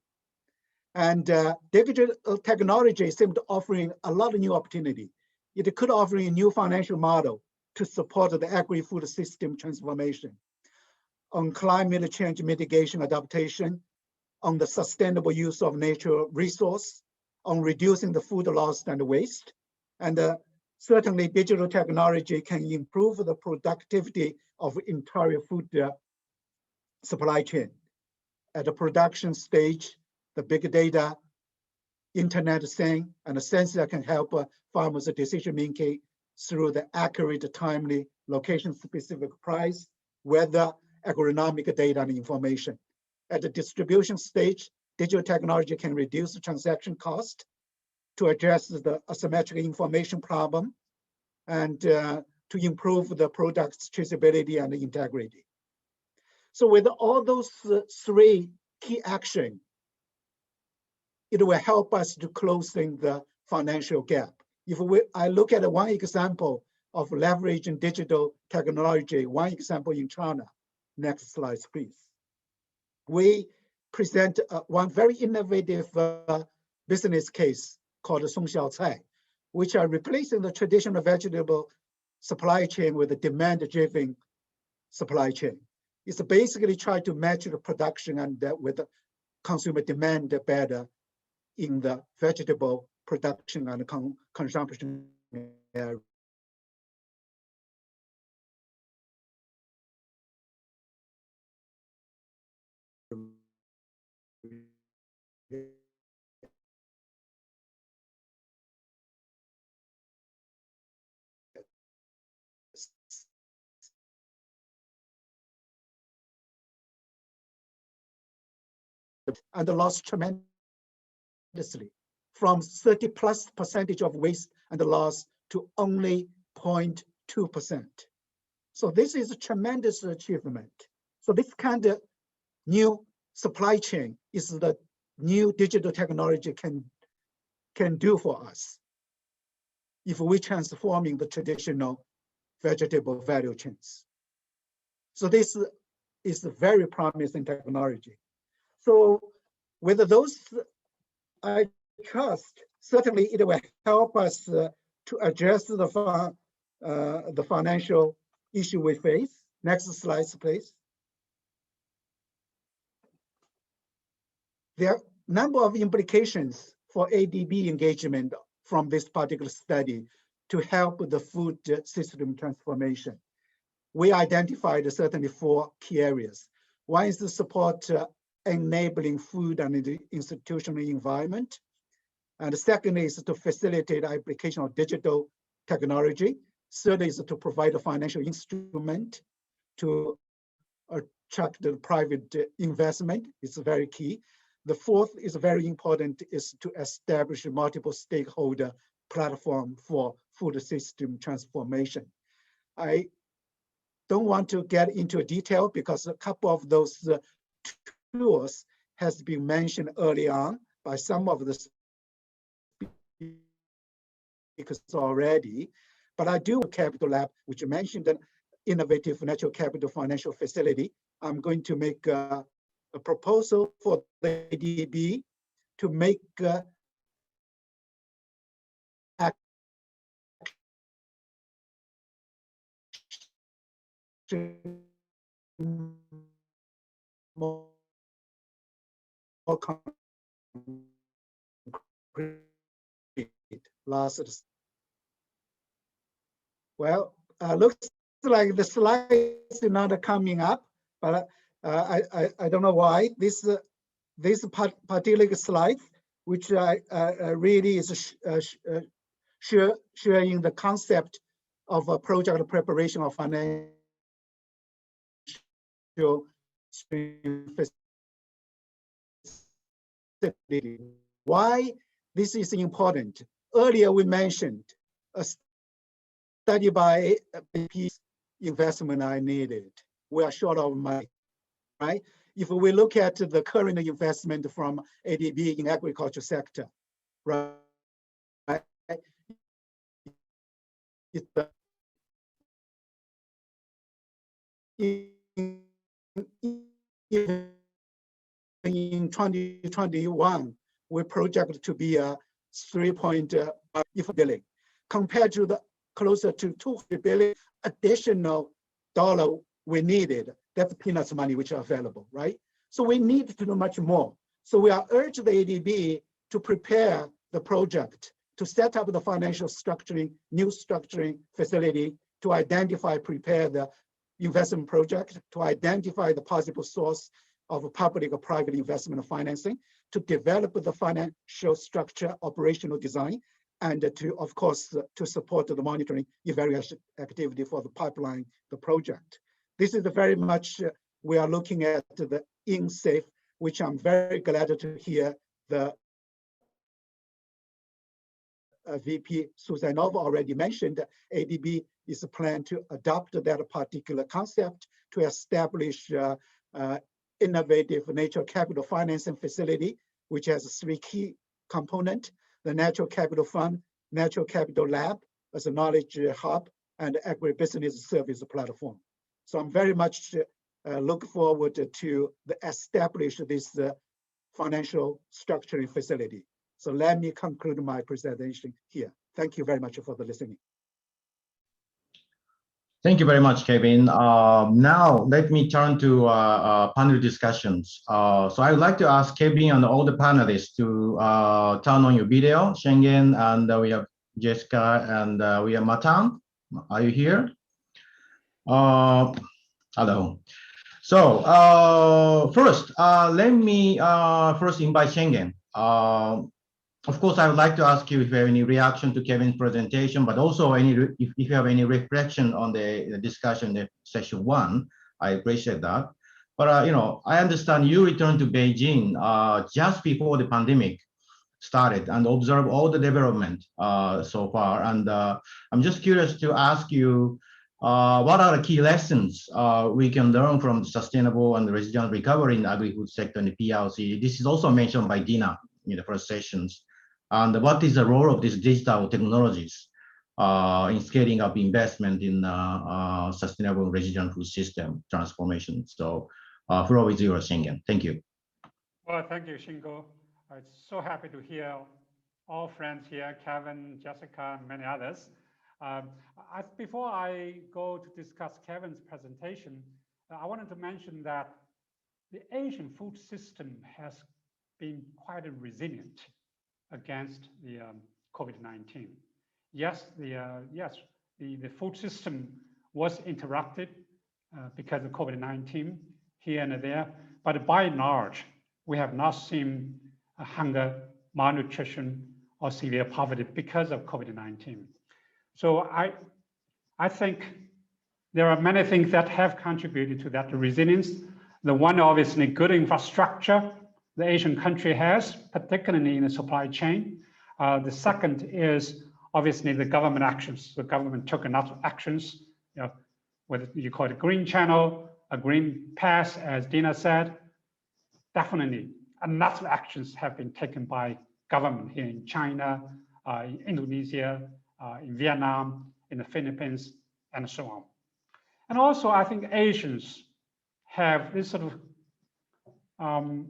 And digital technology seems to offering a lot of new opportunity. It could offer a new financial model to support the agri-food system transformation, on climate change mitigation adaptation, on the sustainable use of natural resource, on reducing the food loss and waste. And certainly digital technology can improve the productivity of entire food supply chain. At the production stage, the big data, internet thing, and the sensor can help farmers' decision making through the accurate, timely, location-specific price, weather, agronomic data and information. At the distribution stage, digital technology can reduce the transaction cost to address the asymmetric information problem and to improve the product's traceability and integrity. So with all those three key actions, it will help us to closing the financial gap. If I look at one example of leveraging digital technology, one example in China. Next slide, please. We present one very innovative business case called Song Xiao Cai, which are replacing the traditional vegetable supply chain with a demand-driven supply chain. It's basically trying to match the production and with the consumer demand better in the vegetable production and consumption area. And lost tremendous from 30+% of waste and loss to only 0.2%. So this is a tremendous achievement. So this kind of new supply chain is the new digital technology can do for us if we transforming the traditional vegetable value chains. So this is a very promising technology. So with those, I trust certainly it will help us to address the financial issue we face. Next slide, please. There are a number of implications for ADB engagement from this particular study to help the food system transformation. We identified certainly 4 key areas. One is to support enabling food and the institutional environment. And the second is to facilitate application of digital technology. Third is to provide a financial instrument to attract the private investment. It's very key. The fourth is very important, is to establish a multiple stakeholder platform for food system transformation. I don't want to get into detail because a couple of those tools has been mentioned early on by some of the speakers already, but I do Capital Lab, which mentioned an innovative natural capital financial facility. I'm going to make a proposal for the ADB to make more concrete. Well, looks like the slides are not coming up, but I don't know why. This particular slide, which really is sharing the concept of a project preparation of financial facility. Why this is important? Earlier we mentioned a study by BP investment I needed. We are short of money, right? If we look at the current investment from ADB in agriculture sector, right? In 2021, we project to be a 3.5 billion, compared to the closer to 200 billion additional dollar we needed. That's peanuts money which are available, right? So we need to do much more. So we are urging the ADB to prepare the project, to set up the financial structuring, new structuring facility, to identify, prepare the investment project, to identify the possible source of public or private investment financing, to develop the financial structure, operational design, and to, of course, to support the monitoring evaluation activity for the pipeline, the project. This is very much, we are looking at the InSafe, which I'm very glad to hear the VP Suzanova already mentioned. ADB is a plan to adopt that particular concept to establish innovative natural capital financing facility, which has 3 key components: the natural capital fund, natural capital lab as a knowledge hub, and agribusiness service platform. So I'm very much look forward to establish this financial structuring facility. So let me conclude my presentation here. Thank you very much for the listening. Thank you very much, Kevin. Now let me turn to panel discussions. So I would like to ask Kevin and all the panelists to turn on your video. Schengen, and we have Jessica, and we have Matan. Are you here? Hello. So first, let me first invite Schengen. Of course, I would like to ask you if you have any reaction to Kevin's presentation, but also if you have any reflection on the discussion in session 1, I appreciate that. But I understand you returned to Beijing just before the pandemic. started and observe all the development so far. And I'm just curious to ask you, what are the key lessons we can learn from sustainable and resilient recovery in the agri-food sector in the PRC? This is also mentioned by Dina in the first sessions. And what is the role of these digital technologies in scaling up investment in sustainable and resilient food system transformation? So floor is yours, Shingen. Thank you. Well, thank you, Shingo. I'm so happy to hear all friends here, Kevin, Jessica, and many others. Before I go to discuss Kevin's presentation, I wanted to mention that the Asian food system has been quite resilient against the COVID-19. Yes, the food system was interrupted because of COVID-19 here and there, but by and large, we have not seen hunger, malnutrition, or severe poverty because of COVID-19. So I think there are many things that have contributed to that resilience. The one, obviously, good infrastructure the Asian country has, particularly in the supply chain. The second is obviously the government actions. The government took enough actions, whether you call it a green channel, a green pass, as Dina said. Definitely, enough actions have been taken by government here in China, in Indonesia, in Vietnam, in the Philippines, and so on. And also, I think Asians have this sort of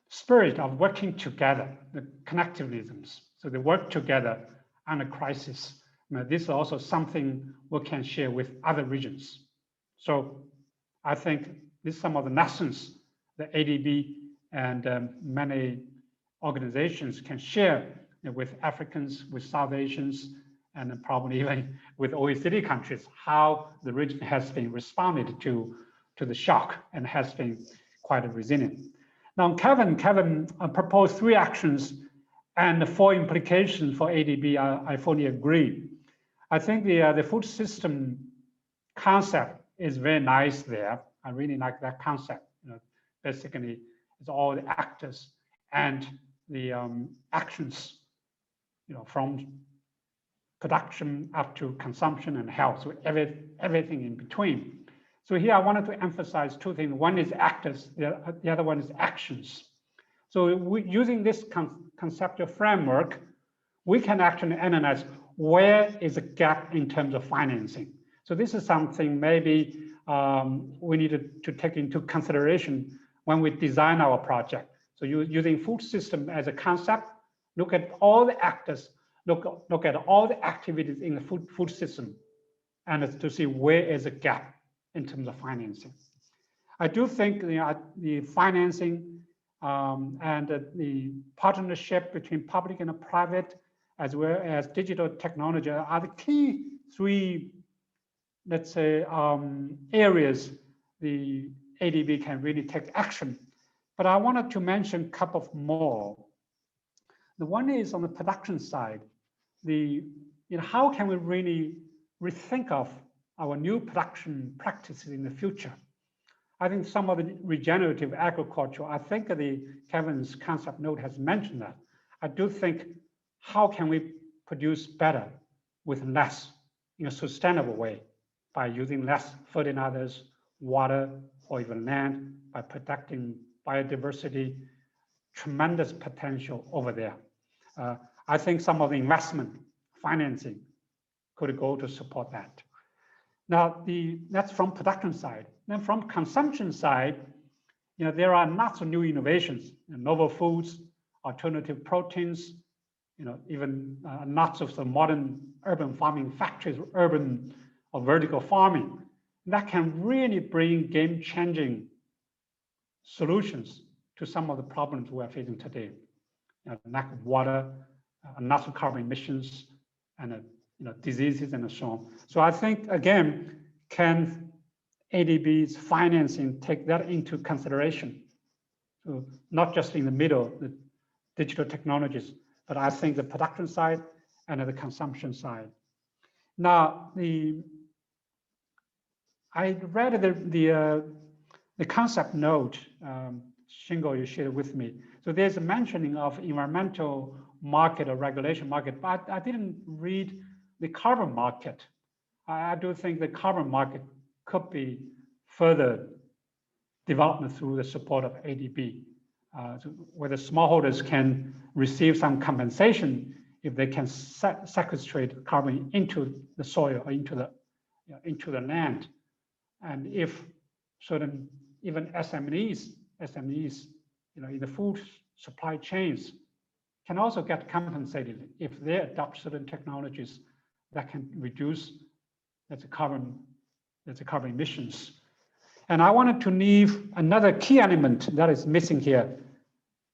spirit of working together, the connectivisms. So they work together under crisis. Now, this is also something we can share with other regions. So I think this is some of the lessons that ADB and many organizations can share with Africans, with South Asians, and probably even with OECD countries, how the region has been responded to the shock and has been quite resilient. Now, Kevin proposed 3 actions and 4 implications for ADB. I fully agree. I think the food system concept is very nice there. I really like that concept. Basically, it's all the actors and the actions, from production up to consumption and health, so everything in between. So here I wanted to emphasize 2 things. One is actors, the other one is actions. So using this conceptual framework, we can actually analyze where is the gap in terms of financing. So this is something maybe we need to take into consideration when we design our project. So using food system as a concept, look at all the actors, look at all the activities in the food system, and to see where is a gap in terms of financing. I do think the financing and the partnership between public and private, as well as digital technology, are the key 3, let's say, areas the ADB can really take action. But I wanted to mention a couple of more. The one is on the production side. How can we really rethink of our new production practices in the future? I think some of the regenerative agriculture, I think Kevin's concept note has mentioned that. I do think, how can we produce better with less in a sustainable way by using less fertilizers, water, or even land, by protecting biodiversity? Tremendous potential over there. I think some of the investment financing could go to support that. Now, that's from production side. Then from consumption side, there are lots of new innovations, novel foods, alternative proteins, even lots of the modern urban farming factories, urban or vertical farming, that can really bring game-changing solutions to some of the problems we're facing today. Lack of water, lots of carbon emissions, and diseases and so on. So I think, again, can ADB's financing take that into consideration? So not just in the middle, the digital technologies, but I think the production side and the consumption side. Now, I read the concept note, Shingo, you shared with me. So there's a mentioning of environmental market or regulation market, but I didn't read the carbon market. I do think the carbon market could be further development through the support of ADB, where the smallholders can receive some compensation if they can sequestrate carbon into the soil or into the land, and if certain even SMEs, in the food supply chains can also get compensated if they adopt certain technologies that can reduce the carbon emissions. And I wanted to leave another key element that is missing here.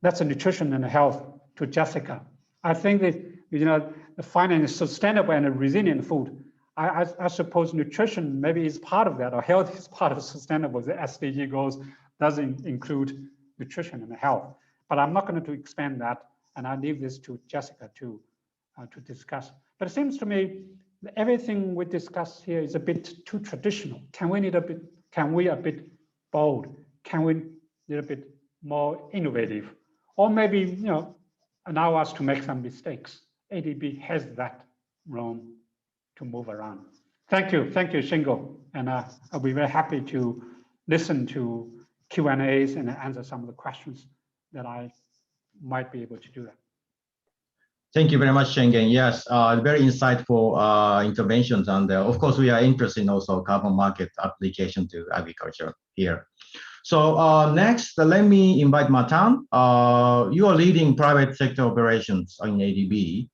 That's the nutrition and health to Jessica. I think that the finding is sustainable and resilient food. I suppose nutrition maybe is part of that, or health is part of sustainable. The SDG goals doesn't include nutrition and health. But I'm not going to expand that, and I leave this to Jessica to discuss. But it seems to me that everything we discuss here is a bit too traditional. Can we a bit bold? Can we a bit more innovative? Or maybe allow us to make some mistakes. ADB has that room to move around. Thank you, Shingo. And I'll be very happy to listen to Q&As and answer some of the questions that I might be able to do that. Thank you very much, Shengen. Yes, very insightful interventions. And of course, we are interested in also carbon market application to agriculture here. So next, let me invite Matan. You are leading private sector operations in ADB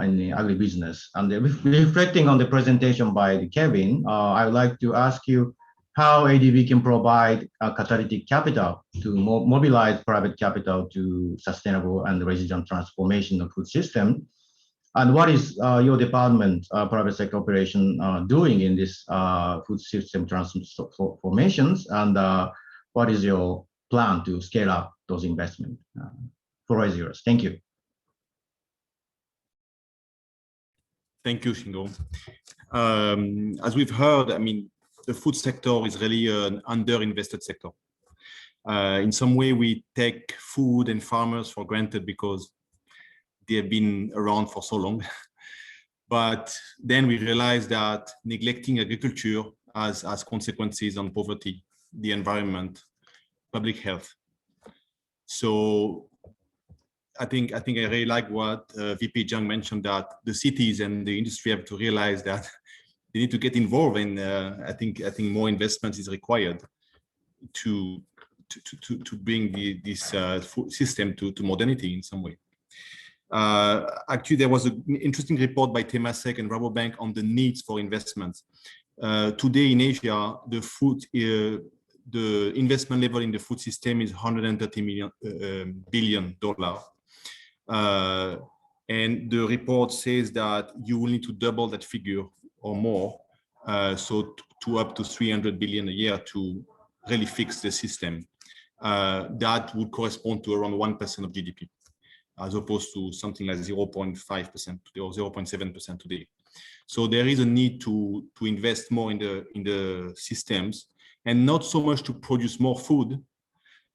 in the agribusiness. And reflecting on the presentation by Kevin, I would like to ask you how ADB can provide catalytic capital to mobilize private capital to sustainable and resilient transformation of food system. And what is your department, private sector operation, doing in this food system transformations? And what is your plan to scale up those investments? Floor is yours. Thank you. Thank you, Shingo. As we've heard, I mean, the food sector is really an underinvested sector. In some way, we take food and farmers for granted because they have been around for so long. But then we realize that neglecting agriculture has consequences on poverty, the environment, public health. So I think I really like what VP Zhang mentioned, that the cities and the industry have to realize that they need to get involved in. I think more investment is required to bring this food system to modernity in some way. Actually, there was an interesting report by Temasek and Rabobank on the needs for investments. Today in Asia, the investment level in the food system is $130 billion. And the report says that you will need to double that figure or more, so to up to 300 billion a year to really fix the system. That would correspond to around 1% of GDP, as opposed to something like 0.5% today or 0.7% today. So there is a need to invest more in the systems, and not so much to produce more food,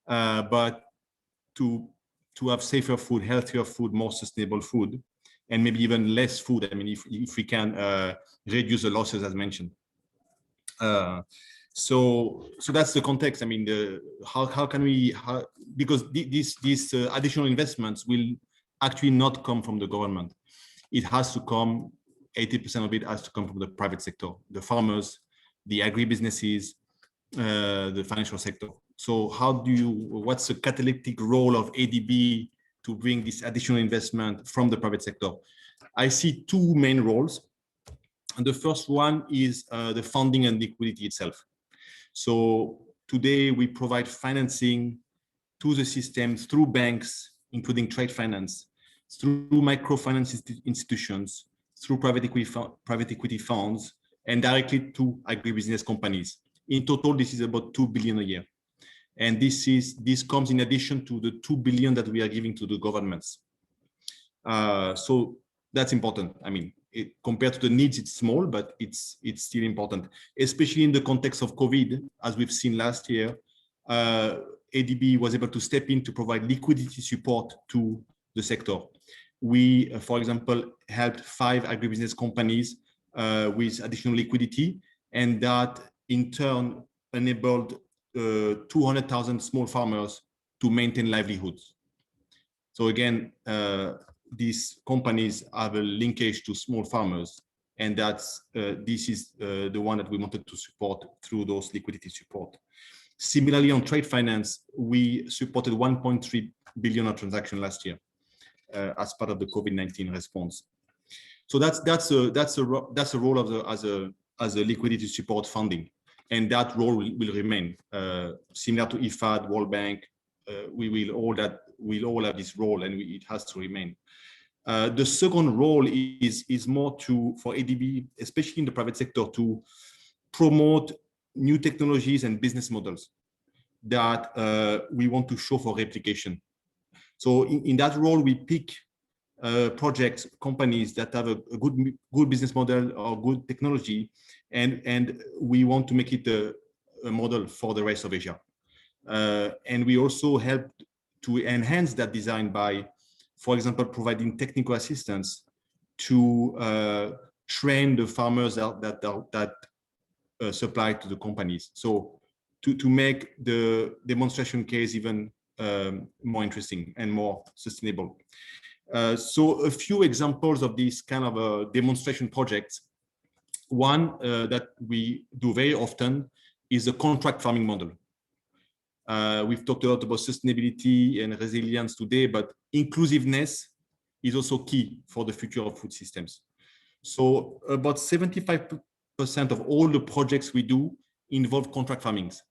but to have safer food, healthier food, more sustainable food, and maybe even less food. I mean, if we can reduce the losses as mentioned. So that's the context. I mean, how can we, because these additional investments will actually not come from the government. It has to come, 80% of it has to come from the private sector, the farmers, the agribusinesses, the financial sector. So what's the catalytic role of ADB to bring this additional investment from the private sector? I see two main roles. And the first one is the funding and liquidity itself. So today we provide financing to the system through banks, including trade finance, through microfinance institutions, through private equity funds, and directly to agribusiness companies. In total, this is about 2 billion a year. And this comes in addition to the 2 billion that we are giving to the governments. So that's important. I mean, compared to the needs, it's small, but it's still important, especially in the context of COVID, as we've seen last year. ADB was able to step in to provide liquidity support to the sector. We, for example, helped 5 agribusiness companies with additional liquidity, and that in turn enabled 200,000 small farmers to maintain livelihoods. So again, these companies have a linkage to small farmers, and that's this is the one that we wanted to support through those liquidity support. Similarly, on trade finance, we supported 1.3 billion of transactions last year as part of the COVID-19 response. So that's a role of the as a liquidity support funding, and that role will remain similar to IFAD, World Bank. We'll all have this role, and it has to remain. The second role is more for ADB, especially in the private sector, to promote new technologies and business models that we want to show for replication. So in that role, we pick projects, companies that have a good business model or good technology, and we want to make it a model for the rest of Asia. And we also help to enhance that design by, for example, providing technical assistance to train the farmers that supply to the companies. So to make the demonstration case even more interesting and more sustainable. So a few examples of these kind of demonstration projects. One that we do very often is the contract farming model. We've talked a lot about sustainability and resilience today, but inclusiveness is also key for the future of food systems. So about 75% of all the projects we do involve contract farmings.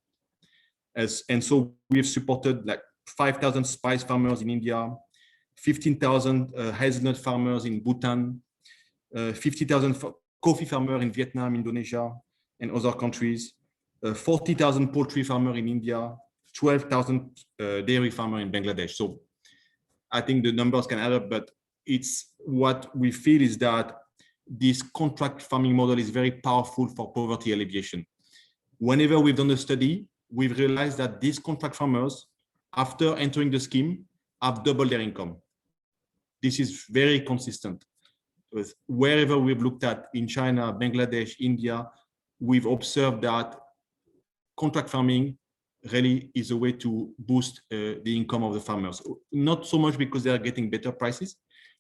And so we've supported like 5,000 spice farmers in India, 15,000 hazelnut farmers in Bhutan, 50,000 coffee farmers in Vietnam, Indonesia, and other countries, 40,000 poultry farmers in India, 12,000 dairy farmers in Bangladesh. So I think the numbers can add up, but it's what we feel is that this contract farming model is very powerful for poverty alleviation. Whenever we've done a study, we've realized that these contract farmers, after entering the scheme, have doubled their income. This is very consistent. With wherever we've looked at in China, Bangladesh, India, we've observed that contract farming really is a way to boost the income of the farmers. Not so much because they are getting better prices,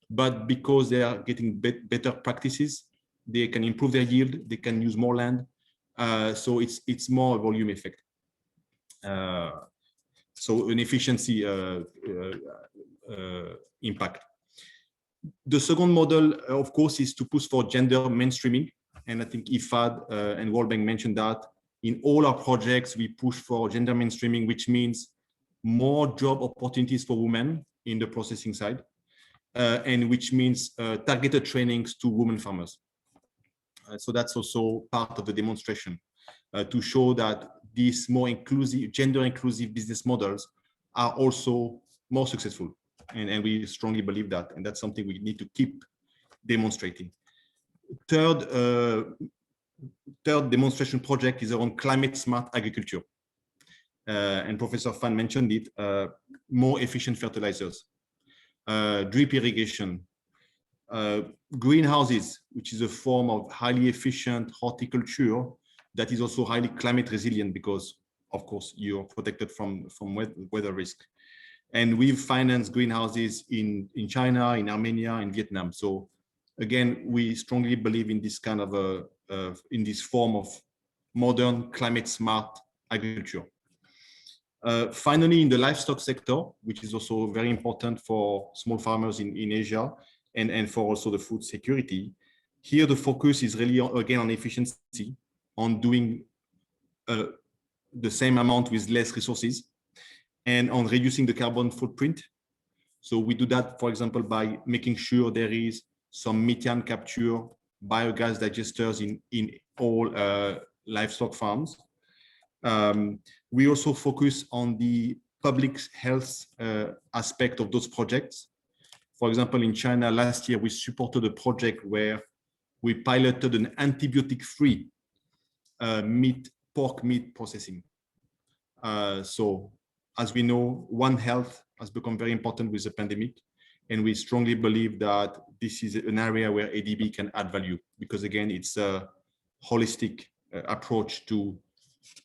but because they are getting better practices. They can improve their yield, they can use more land. So it's more a volume effect. So an efficiency impact. The second model, of course, is to push for gender mainstreaming. And I think IFAD and World Bank mentioned that. In all our projects, we push for gender mainstreaming, which means more job opportunities for women in the processing side, and which means targeted trainings to women farmers. So that's also part of the demonstration to show that these more inclusive, gender inclusive business models are also more successful. And we strongly believe that, and that's something we need to keep demonstrating. Third demonstration project is around climate smart agriculture. And Professor Fan mentioned it, more efficient fertilizers, drip irrigation, greenhouses, which is a form of highly efficient horticulture that is also highly climate resilient because, of course, you're protected from weather risk. And we've financed greenhouses in China, in Armenia, in Vietnam. So again, we strongly believe in this kind of in this form of modern climate smart agriculture. Finally, in the livestock sector, which is also very important for small farmers in Asia and for also the food security, here the focus is really again on efficiency, on doing the same amount with less resources, and on reducing the carbon footprint. So we do that, for example, by making sure there is some methane capture, biogas digesters in all livestock farms. We also focus on the public health aspect of those projects. For example, in China last year, we supported a project where we piloted an antibiotic-free pork meat processing. So as we know, One Health has become very important with the pandemic. And we strongly believe that this is an area where ADB can add value because, again, it's a holistic approach to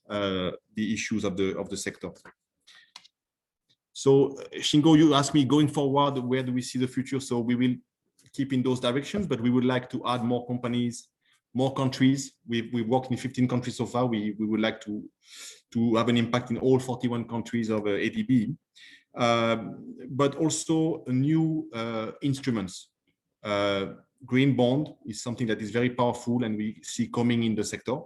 the issues of the sector. So, Shingo, you asked me going forward, where do we see the future? So we will keep in those directions, but we would like to add more companies, more countries. We've worked in 15 countries so far. We would like to have an impact in all 41 countries of ADB. But also new instruments. Green bond is something that is very powerful and we see coming in the sector.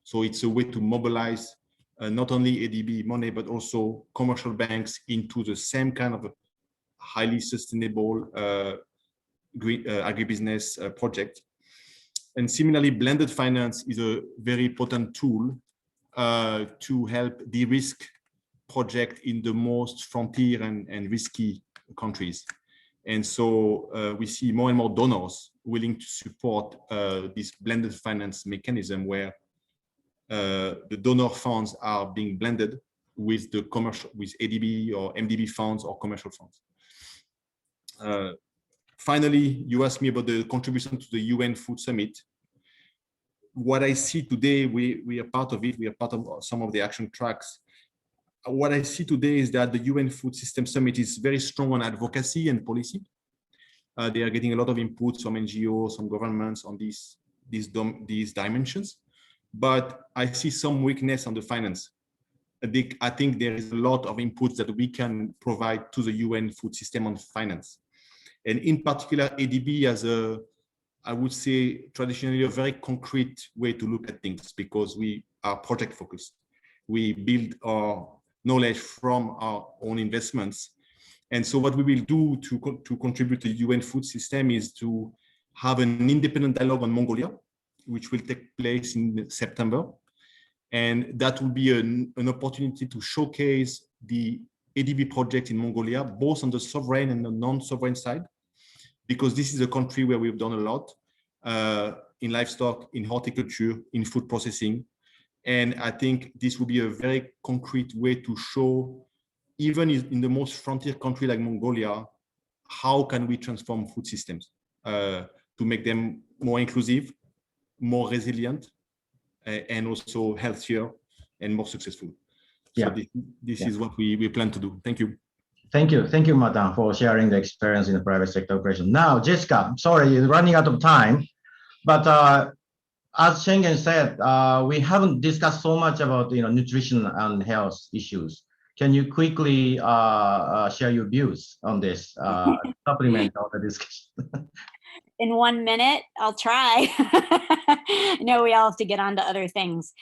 So it's a way to mobilize not only ADB money, but also commercial banks into the same kind of highly sustainable green agribusiness project. And similarly, blended finance is a very potent tool to help de-risk project in the most frontier and risky countries. And so we see more and more donors willing to support this blended finance mechanism where the donor funds are being blended with the commercial, with ADB or MDB funds or commercial funds. Finally, you asked me about the contribution to the UN Food Summit. What I see today, we are part of it. We are part of some of the action tracks. What I see today is that the UN Food System Summit is very strong on advocacy and policy. They are getting a lot of inputs from NGOs, from governments on these dimensions. But I see some weakness on the finance. I think there is a lot of inputs that we can provide to the UN food system on finance. And in particular, ADB has a, I would say, traditionally a very concrete way to look at things because we are project focused. We build our knowledge from our own investments. And so what we will do to contribute to the UN food system is to have an independent dialogue on Mongolia, which will take place in September. And that will be an opportunity to showcase the ADB project in Mongolia, both on the sovereign and the non-sovereign side, because this is a country where we've done a lot in livestock, in horticulture, in food processing. And I think this will be a very concrete way to show, even in the most frontier country like Mongolia, how can we transform food systems to make them more inclusive, more resilient, and also healthier and more successful. So this is what we plan to do. Thank you. Thank you, Madam, for sharing the experience in the private sector operation. Now, Jessica, sorry, you're running out of time, but as Schengen said, we haven't discussed so much about nutrition and health issues. Can you quickly share your views on this, supplement all the discussion? In 1 minute, I'll try. No, we all have to get on to other things.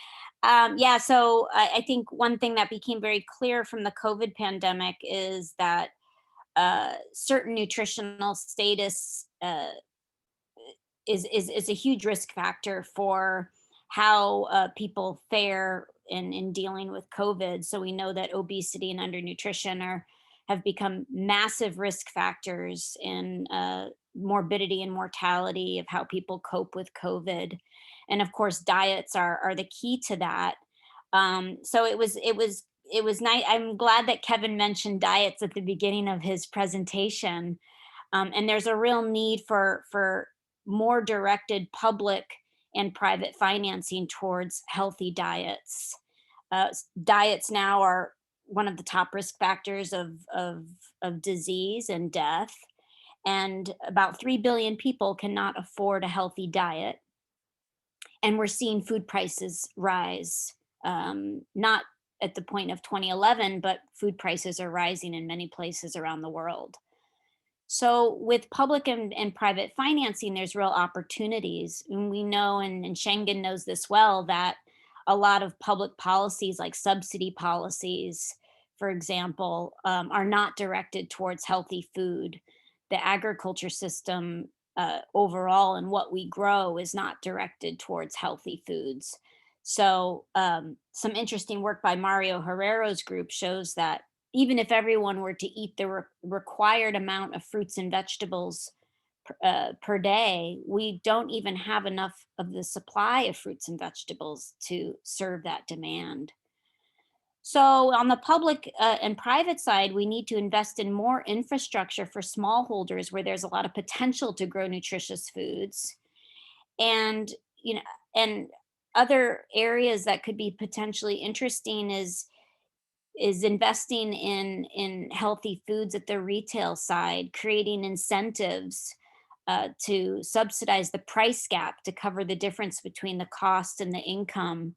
Yeah, so I think one thing that became very clear from the COVID pandemic is that certain nutritional status is a huge risk factor for how people fare in dealing with COVID. So we know that obesity and undernutrition have become massive risk factors in morbidity and mortality of how people cope with COVID. And of course, diets are the key to that. So it was nice. I'm glad that Kevin mentioned diets at the beginning of his presentation. And there's a real need for more directed public and private financing towards healthy diets. Diets now are one of the top risk factors of disease and death. And about 3 billion people cannot afford a healthy diet. And we're seeing food prices rise, not at the point of 2011, but food prices are rising in many places around the world. So with public and private financing, there's real opportunities. And we know, and Schengen knows this well, that a lot of public policies like subsidy policies, for example, are not directed towards healthy food. The agriculture system overall and what we grow is not directed towards healthy foods. So some interesting work by Mario Herrero's group shows that even if everyone were to eat the required amount of fruits and vegetables per day, we don't even have enough of the supply of fruits and vegetables to serve that demand. So on the public and private side, we need to invest in more infrastructure for smallholders where there's a lot of potential to grow nutritious foods. And, and other areas that could be potentially interesting is investing in healthy foods at the retail side, creating incentives to subsidize the price gap to cover the difference between the cost and the income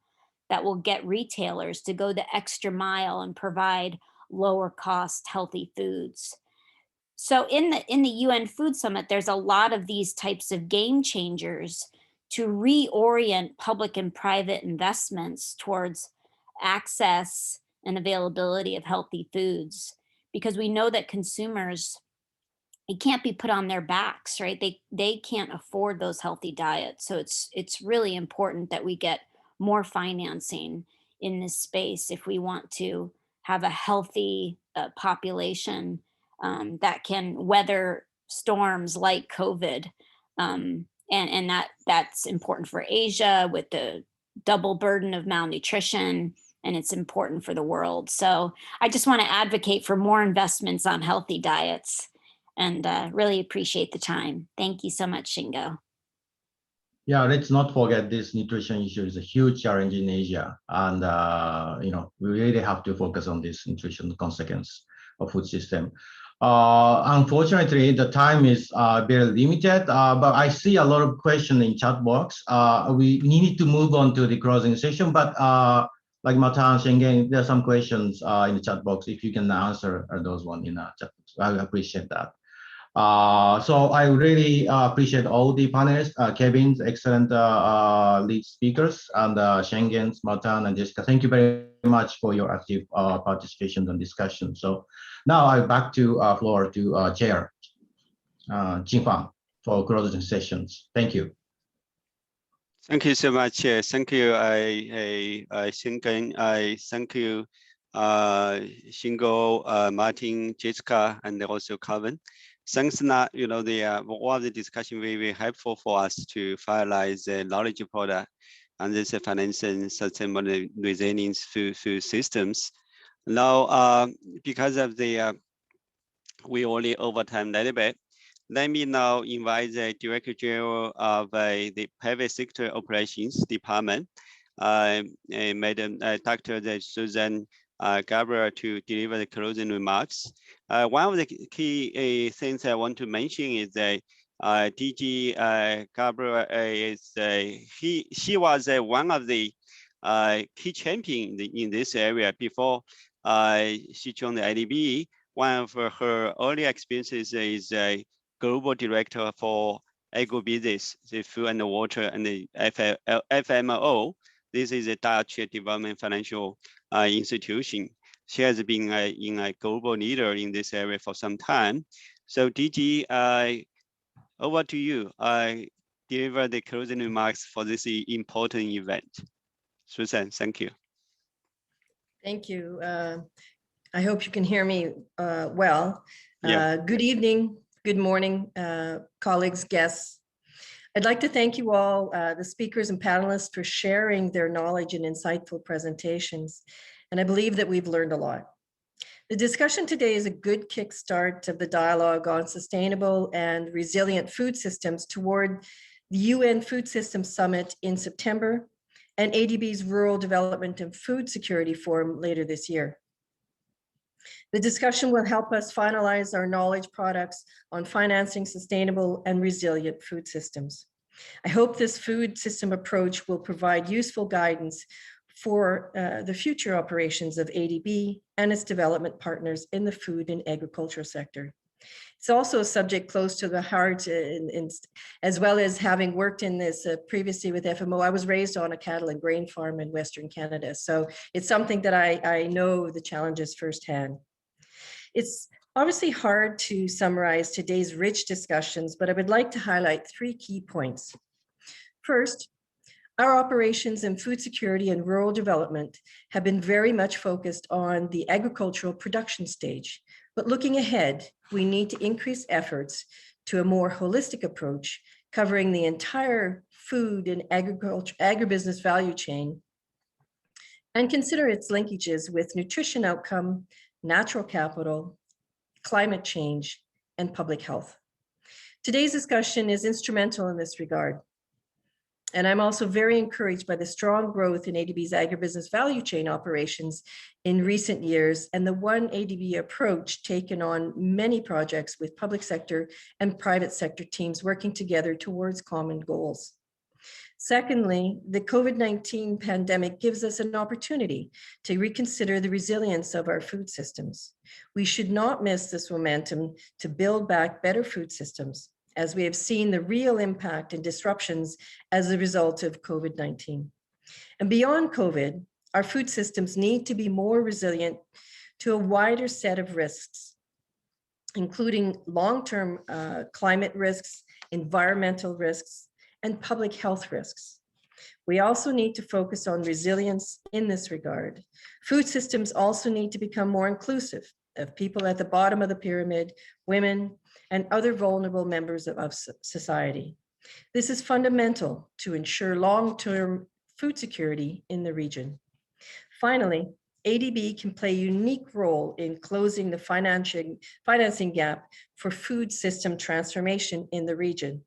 that will get retailers to go the extra mile and provide lower cost healthy foods. So in the UN Food Summit, there's a lot of these types of game changers to reorient public and private investments towards access and availability of healthy foods, because we know that consumers, it can't be put on their backs, right? They can't afford those healthy diets. So it's really important that we get more financing in this space if we want to have a healthy population that can weather storms like COVID. And that's important for Asia with the double burden of malnutrition, and it's important for the world. So I just want to advocate for more investments on healthy diets, and really appreciate the time. Thank you so much, Shingo. Yeah, let's not forget this nutrition issue is a huge challenge in Asia, and we really have to focus on this nutrition consequence of food system. Unfortunately, the time is very limited, but I see a lot of questions in chat box. We need to move on to the closing session, but like Matan, Shengen, there are some questions in the chat box. If you can answer those one in the chat box, I appreciate that. So I really appreciate all the panelists, Kevin's excellent lead speakers, and Shengen's, Matan, and Jessica. Thank you very much for your active participation and discussion. So now I back to floor to Chair Jin-Fang for closing sessions. Thank you. Thank you so much. Thank you, Shingen. I thank you, Shingo, Martin, Jessica, and also Kevin. Thanks, all the discussion very helpful for us to finalize the knowledge product and this financing sustainable resilience food systems. Now, because of the we only over time a little bit, let me now invite the Director General of the Private Sector Operations Department, Madam Dr. Susan Gabriel, to deliver the closing remarks. One of the key things I want to mention is that DG Gabriel is she was one of the key champions in this area before she joined the IDB. One of her early experiences is a global director for agribusiness, the food and the water, and the FMO. This is a Dutch development financial institution. She has been a global leader in this area for some time. So DG, over to you. Deliver the closing remarks for this important event. Susan, thank you. Thank you. I hope you can hear me well. Yeah. Good evening, good morning, colleagues, guests. I'd like to thank you all, the speakers and panelists, for sharing their knowledge and insightful presentations. And I believe that we've learned a lot. The discussion today is a good kickstart of the dialogue on sustainable and resilient food systems toward the UN Food Systems Summit in September and ADB's Rural Development and Food Security Forum later this year. The discussion will help us finalize our knowledge products on financing sustainable and resilient food systems. I hope this food system approach will provide useful guidance for the future operations of ADB and its development partners in the food and agricultural sector. It's also a subject close to the heart, as well as having worked in this previously with FMO. I was raised on a cattle and grain farm in Western Canada, so it's something that I know the challenges firsthand. It's obviously hard to summarize today's rich discussions, but I would like to highlight 3 key points. First, our operations in food security and rural development have been very much focused on the agricultural production stage. But looking ahead, we need to increase efforts to a more holistic approach covering the entire food and agribusiness value chain and consider its linkages with nutrition outcome, natural capital, climate change, and public health. Today's discussion is instrumental in this regard. And I'm also very encouraged by the strong growth in ADB's agribusiness value chain operations in recent years and the one ADB approach taken on many projects with public sector and private sector teams working together towards common goals. Secondly, the COVID-19 pandemic gives us an opportunity to reconsider the resilience of our food systems. We should not miss this momentum to build back better food systems, as we have seen the real impact and disruptions as a result of COVID-19. And beyond COVID, our food systems need to be more resilient to a wider set of risks, including long-term climate risks, environmental risks, and public health risks. We also need to focus on resilience in this regard. Food systems also need to become more inclusive of people at the bottom of the pyramid, women, and other vulnerable members of society. This is fundamental to ensure long-term food security in the region. Finally, ADB can play a unique role in closing the financing gap for food system transformation in the region.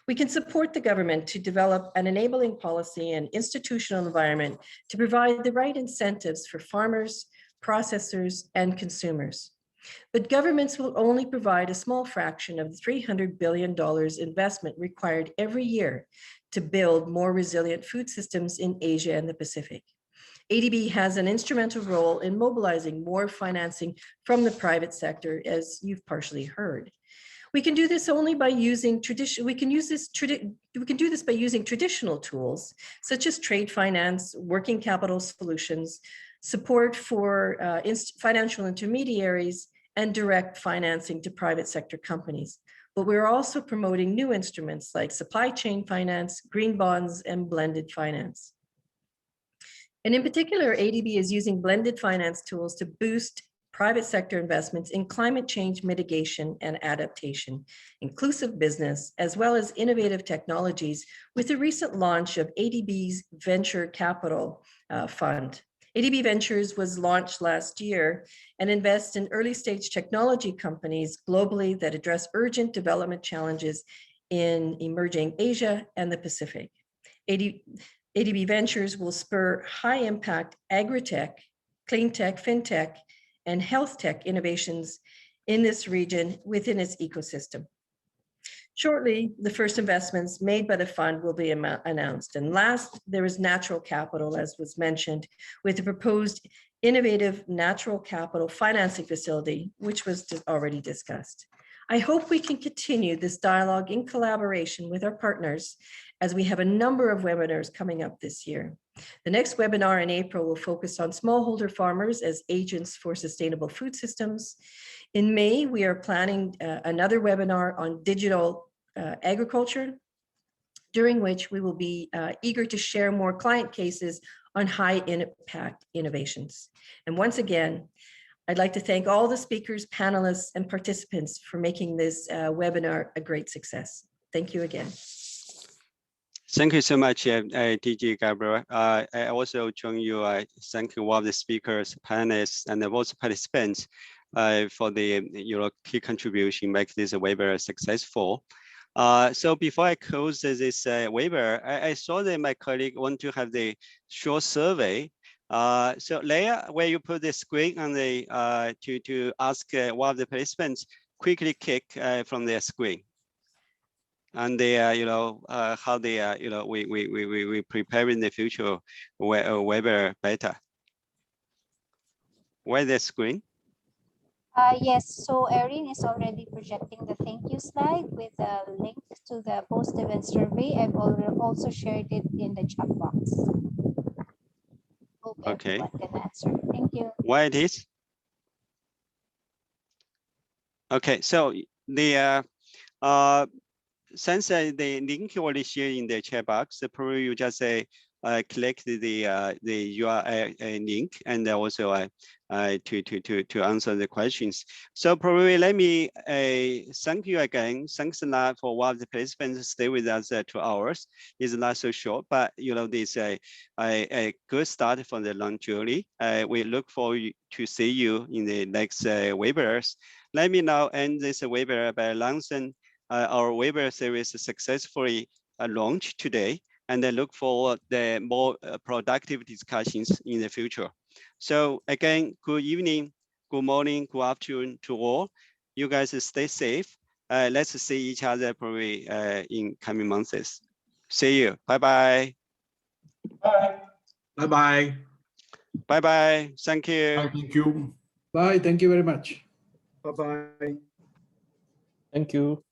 We can support the government to develop an enabling policy and institutional environment to provide the right incentives for farmers, processors, and consumers. But governments will only provide a small fraction of the $300 billion investment required every year to build more resilient food systems in Asia and the Pacific. ADB has an instrumental role in mobilizing more financing from the private sector, as you've partially heard. We can do this only by using we can do this by using traditional tools such as trade finance, working capital solutions, support for financial intermediaries, and direct financing to private sector companies. But we're also promoting new instruments like supply chain finance, green bonds, and blended finance. And in particular, ADB is using blended finance tools to boost private sector investments in climate change mitigation and adaptation, inclusive business, as well as innovative technologies with the recent launch of ADB's Venture Capital Fund. ADB Ventures was launched last year and invests in early stage technology companies globally that address urgent development challenges in emerging Asia and the Pacific. ADB Ventures will spur high impact agri-tech, clean tech, fintech, and health tech innovations in this region within its ecosystem. Shortly, the first investments made by the fund will be announced. And last, there is natural capital, as was mentioned, with the proposed innovative natural capital financing facility, which was already discussed. I hope we can continue this dialogue in collaboration with our partners as we have a number of webinars coming up this year. The next webinar in April will focus on smallholder farmers as agents for sustainable food systems. In May, we are planning another webinar on digital agriculture, during which we will be eager to share more client cases on high impact innovations. And once again, I'd like to thank all the speakers, panelists, and participants for making this webinar a great success. Thank you again. Thank you so much, DG Gabriel. I also join you thanking all of the speakers, panelists, and also participants for the key contribution make this webinar successful. So before I close this webinar, I saw that my colleague want to have the short survey. So Leah, where you put the screen on the to ask one of the participants quickly click from their screen. And they how they we prepare in the future webinar better. Where the screen? Yes, so Erin is already projecting the thank you slide with a link to the post-event survey. I've also shared it in the chat box. Hope everyone can answer. Thank you. Where it is? Okay, so the since the link already shared in the chat box, probably you just click the URL link and also to answer the questions. So probably let me thank you again. Thanks a lot for what the participants stay with us 2 hours. It's not so short, but you know, this a good start for the long journey. We look forward to see you in the next webinars. Let me now end this webinar by announcing our webinar series successfully launched today, and I look forward to more productive discussions in the future. So again, good evening, good morning, good afternoon to all. You guys stay safe. Let's see each other probably in coming months. See you. Bye-bye. Bye. Bye-bye. Bye-bye. Thank you. Bye, thank you. Bye. Thank you very much. Bye-bye. Thank you.